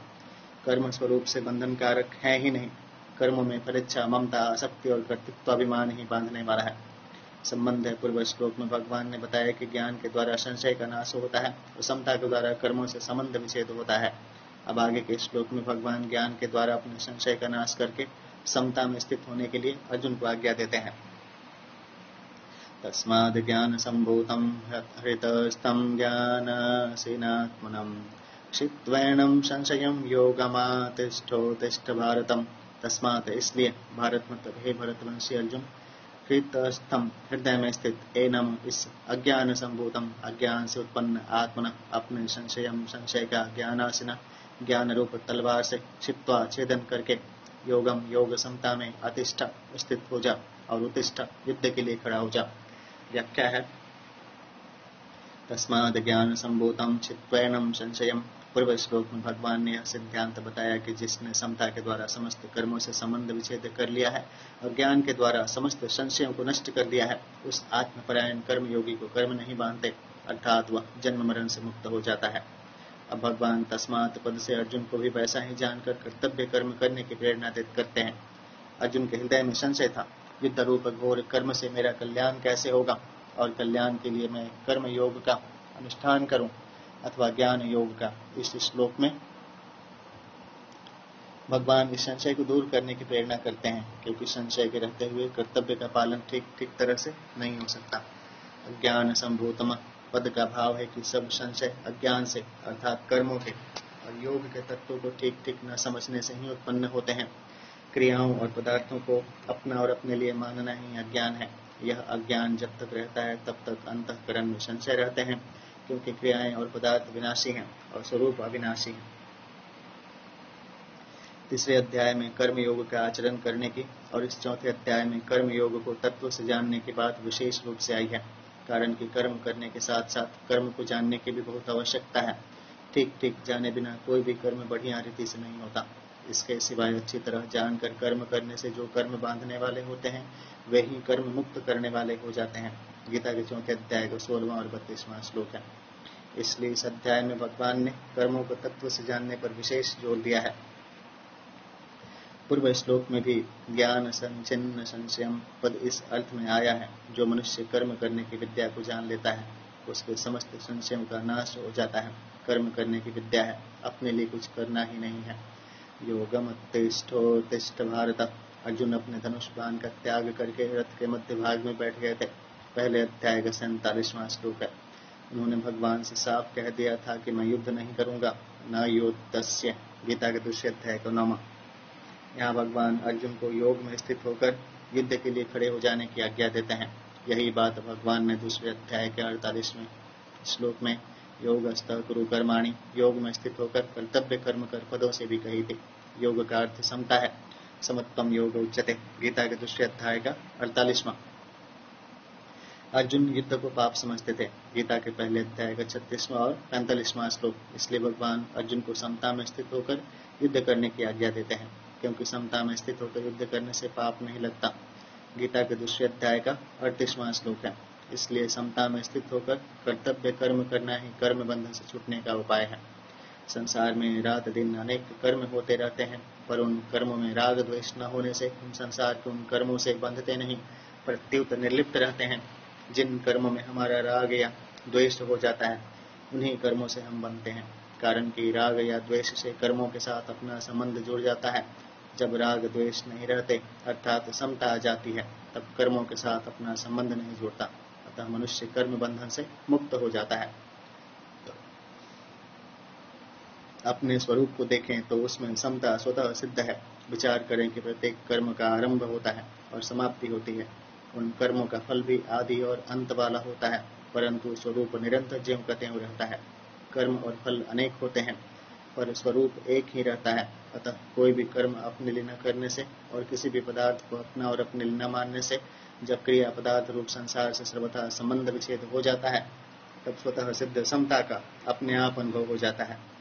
कर्म स्वरूप से बंधन कारक है ही नहीं। कर्मों में परीक्षा ममता आसक्ति और कर्तृत्वाभिमान ही बांधने वाला है। संबंध है, पूर्व श्लोक में भगवान ने बताया कि ज्ञान के द्वारा संशय का नाश होता है और समता के द्वारा कर्मों से संबंध विच्छेद होता है। अब आगे के श्लोक में भगवान ज्ञान के द्वारा अपने संशय का नाश करके समता में स्थित होने के लिए अर्जुन को आज्ञा देते हैं। तस्माद् ज्ञान संभूतं हृतस्थं ज्ञानासीनात्मनं क्षित्वेनं संशयं योगमातिष्ठोतिष्ठ भारतम। तस्मात् इसलिए भारत मतलब हे भरतवंशी अर्जुन, हृतस्थम हृदय में स्थित एनम इस अज्ञान संभूतम अज्ञान से उत्पन्न आत्मन अपने संशयम संशय का ज्ञानासिना ज्ञान रूप तलवार से छित्वा छेदन करके योगम योग समता में अतिष्ठ स्थित हो जा और उत्तिष्ठ युद्ध के लिए खड़ा हो जा। व्याख्या है तस्माद् ज्ञान संभूतम छित्त्वैनं संशयम। पूर्व श्लोक में भगवान ने यह सिद्धांत बताया कि जिसने समता के द्वारा समस्त कर्मों से संबंध विच्छेद कर लिया है और ज्ञान के द्वारा समस्त संशयों को नष्ट कर दिया है, उस आत्मपरायण कर्मयोगी को कर्म नहीं बांधते, अर्थात वह जन्म मरण से मुक्त हो जाता है। अब भगवान तस्मात् पद से अर्जुन को भी वैसा ही जानकर कर्तव्य कर्म करने की प्रेरणा करते हैं। अर्जुन के हृदय में संशय था, युद्ध रूप घोर कर्म से मेरा कल्याण कैसे होगा और कल्याण के लिए मैं कर्म योग का अनुष्ठान करूं अथवा ज्ञान योग का। इस श्लोक में भगवान इस संशय को दूर करने की प्रेरणा करते हैं, क्योंकि संशय के रहते हुए कर्तव्य का पालन ठीक तरह से नहीं हो सकता। अज्ञान संभूतम पद का भाव है कि सब संशय अज्ञान से अर्थात कर्मों के और योग के तत्वों को ठीक न समझने से ही उत्पन्न होते हैं। क्रियाओं और पदार्थों को अपना और अपने लिए मानना ही अज्ञान है। यह अज्ञान जब तक रहता है तब तक अंतःकरण में संशय रहते हैं, क्योंकि क्रियाएं और पदार्थ विनाशी हैं और स्वरूप अविनाशी है। तीसरे अध्याय में कर्म योग का आचरण करने की और इस चौथे अध्याय में कर्म योग को तत्व से जानने की बात विशेष रूप से आई है, कारण कि कर्म करने के साथ साथ कर्म को जानने की भी बहुत आवश्यकता है। ठीक जाने बिना कोई भी कर्म बढ़िया रीति से नहीं होता। इसके सिवाय अच्छी तरह जानकर कर्म करने से जो कर्म बांधने वाले होते हैं वे ही कर्म मुक्त करने वाले हो जाते हैं। गीता के चौथे अध्याय का 16वां और 32वां श्लोक है। इसलिए इस अध्याय में भगवान ने कर्मों को तत्व से जानने पर विशेष जोर दिया है। पूर्व श्लोक में भी ज्ञान संचिन्न संशयम पद इस अर्थ में आया है, जो मनुष्य कर्म करने की विद्या को जान लेता है उसके समस्त संशयों का नाश हो जाता है। कर्म करने की विद्या है, अपने लिए कुछ करना ही नहीं है। योगमत्तिष्ठोत्तिष्ठ भारत। अर्जुन अपने धनुष बाण का त्याग करके रथ के मध्य भाग में बैठ गए थे। पहले अध्याय का 47वां श्लोक है। उन्होंने भगवान से साफ कह दिया था कि मैं युद्ध नहीं करूंगा, न योद्धस्य। गीता के दूसरे अध्याय का 9वां। यहाँ भगवान अर्जुन को योग में स्थित होकर युद्ध के लिए खड़े हो जाने की आज्ञा देते हैं। यही बात भगवान ने दूसरे अध्याय के 48वें श्लोक में योगस्तः कुरु कर्माणि योग में स्थित होकर कर्तव्य कर्म कर पदों से भी कही थी। योग का अर्थ समता है, समत्वम योग उच्यते। गीता के दूसरे अध्याय का 48वां। अर्जुन युद्ध को पाप समझते थे। गीता के पहले अध्याय का 36वां और 45वां श्लोक। इसलिए भगवान अर्जुन को समता में स्थित होकर युद्ध करने की आज्ञा देते हैं, क्योंकि समता में स्थित होकर युद्ध करने से पाप नहीं लगता। गीता के दूसरे अध्याय का 38वां श्लोक है। इसलिए समता में स्थित होकर कर्तव्य कर्म करना ही कर्म बंधन से छूटने का उपाय है। संसार में रात दिन अनेक कर्म होते रहते हैं, पर उन कर्मों में राग द्वेष न होने से हम संसार के उन कर्मों से बंधते नहीं, प्रत्युत निर्लिप्त रहते हैं। जिन कर्मों में हमारा राग या द्वेष हो जाता है उन्हीं कर्मों से हम बंधते हैं, कारण कि राग या द्वेष से कर्मों के साथ अपना संबंध जुड़ जाता है। जब राग द्वेष नहीं रहते अर्थात समता आ जाती है, तब कर्मों के साथ अपना संबंध नहीं जुड़ता, अतः मनुष्य कर्म बंधन से मुक्त हो जाता है। अपने स्वरूप को देखें तो उसमें समता स्वतः सिद्ध है। विचार करें कि प्रत्येक कर्म का आरंभ होता है और समाप्ति होती है। उन कर्मों का फल भी आदि और अंत वाला होता है, परंतु स्वरूप निरंतर ज्यों का त्यों रहता है। कर्म और फल अनेक होते हैं, पर स्वरूप एक ही रहता है। अतः कोई भी कर्म अपने लिए न करने से और किसी भी पदार्थ को अपना और अपने लिए न मानने से जब क्रिया पदार्थ रूप संसार से सर्वथा संबंध विच्छेद हो जाता है, तब स्वतः सिद्ध समता का अपने आप अनुभव हो जाता है।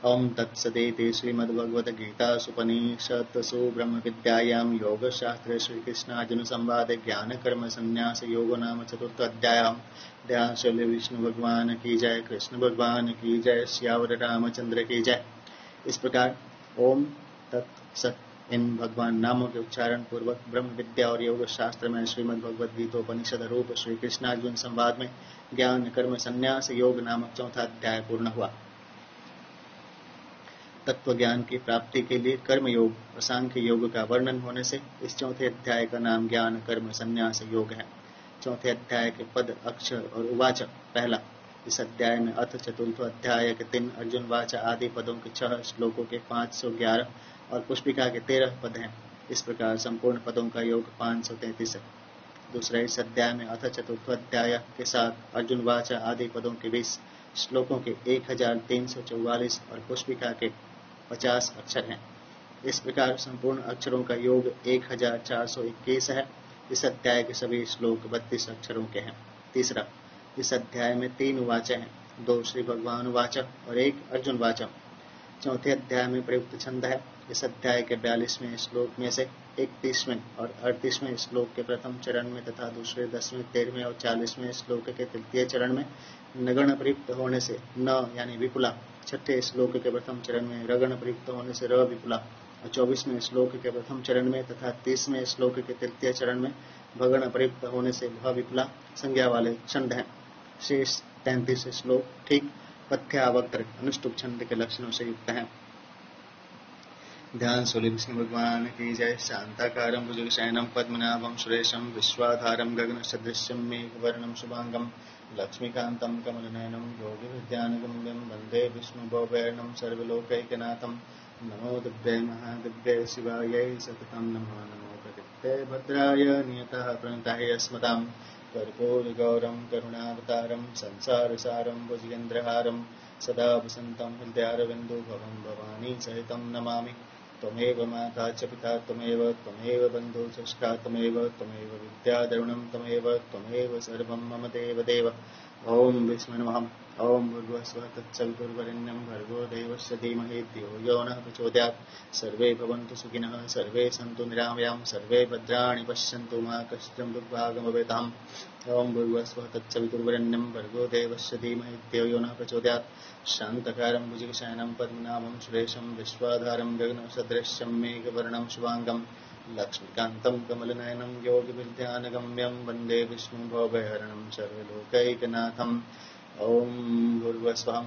ओम तत्सदिति श्रीमद्भगवद्गीतासूपनिषत्सु ब्रह्म विद्यायां योगशास्त्रे श्रीकृष्णार्जुन संवादे ज्ञान कर्म संन्यास योगो नाम चतुर्थ अध्याय। श्री विष्णु भगवान की जय, कृष्ण भगवान की जय, श्यावर रामचंद्र की जय। इस प्रकार ओम तत्सत इन भगवान नामों के उच्चारण पूर्वक ब्रह्म विद्या और योग शास्त्र में श्रीमद् भगवद गीतोपनिषद रूप श्री कृष्णार्जुन संवाद में ज्ञान कर्म संन्यास योग नामक चौथा अध्याय पूर्ण हुआ। तत्व ज्ञान की प्राप्ति के लिए कर्म योग और सांख्य योग का वर्णन होने से इस चौथे अध्याय का नाम ज्ञान कर्म संन्यास योग है। चौथे अध्याय के पद, अक्षर और उवाच पहला। इस अध्याय में अथ चतुर्थ अध्याय के 3 अर्जुन वाचा आदि पदों के 6 श्लोकों के 511 और पुष्पिका के 13 पद हैं। इस प्रकार संपूर्ण पदों का योग 533 है। दूसरा, इस अध्याय में अथ चतुर्थ अध्याय के साथ अर्जुन वाचा आदि पदों के 20 श्लोकों के 1344 और पुष्पिका के 50 अक्षर हैं। इस प्रकार संपूर्ण अक्षरों का योग 1421 है। इस अध्याय के सभी श्लोक 32 अक्षरों के हैं। तीसरा, इस अध्याय में 3 वाचा हैं, 2 श्री भगवान वाचा और 1 अर्जुन वाचा। चौथे अध्याय में प्रयुक्त छंद है। इस अध्याय के 42वें श्लोक में से 31वें और 38वें श्लोक के प्रथम चरण में तथा दूसरे 10वें, 13वें और 40वें श्लोक के तृतीय चरण में नगण प्रयुक्त होने से न यानी विपुला, छठे श्लोक के प्रथम चरण में रगण प्रयुक्त होने से र विपुला और 24वें श्लोक के प्रथम चरण में तथा 30वें श्लोक के तृतीय चरण में भगण प्रयुक्त होने से भ विपुला संज्ञा वाले छंद हैं। शेष 33 श्लोक ठीक पथ्यावक्त्र अनुष्टुप छंद के लक्षणों से युक्त हैं। ध्यान सूर्य विष्णु भगवान की जय। शांताकारं भुजगशयनं पद्मनाभं सुरेशं विश्वाधारं गगनसदृशं मेघवर्णं शुभांगं लक्ष्मीकान्तं कमलनयनं योगिविद्यानगम्यं वन्दे विष्णुभवभयनं सर्वलोकैकनाथं। नमो दिव्यै महादिव्यै शिवायै सततं नमो नमो प्रकृते भद्राय नियतः प्रणताय अस्मतां कर्पूरगौरं करुणावतारं संसारसारं भुजगेन्द्रहारं सदा वसन्तं हृदयारविन्दो भवानी सहितं नमामि। त्वमेव माता च पिता त्वमेव बन्धुः च सखा त्वमेव विद्याद्रविणं त्वमेव सर्वं मम देवदेव। ओम विष्णु नमः। ओम भूर्भुवस्सुवः तत्सवितुर्वरेण्यं भर्गो देवस्य धीमहि धियो यो नः प्रचोदयात्। सर्वे भवन्तु सुखिनः, सर्वे सन्तु निरामयां, सर्वे भद्राणि पश्यन्तु मा कश्चित् दुर्भाग्यमवेताम्। ओम भूर्भुवस्सुवः तत्सवितुर्वरेण्यं भर्गो देवस्य धीमहि धियो यो नः प्रचोदयात्। शान्तकारं भुजगशयनं पद्मनाभं सुरेशं विश्वाधारं गगनसदृशं मेघवर्णं शुभांगं लक्ष्मीकान्तं कमलनयनं योगिविद्यानगम्यं वन्दे विष्णुभवभयहरणं सर्वलोकैकनाथम्। ओम भूर्भुवस्सुवः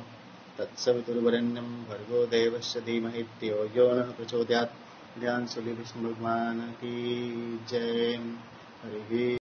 तत्सवितुर्वरेण्यं भर्गो देवस्य धीमहि धियो यो नः प्रचोदयात्। ध्यान सूर्य विष्णु भगवान की जय। हरि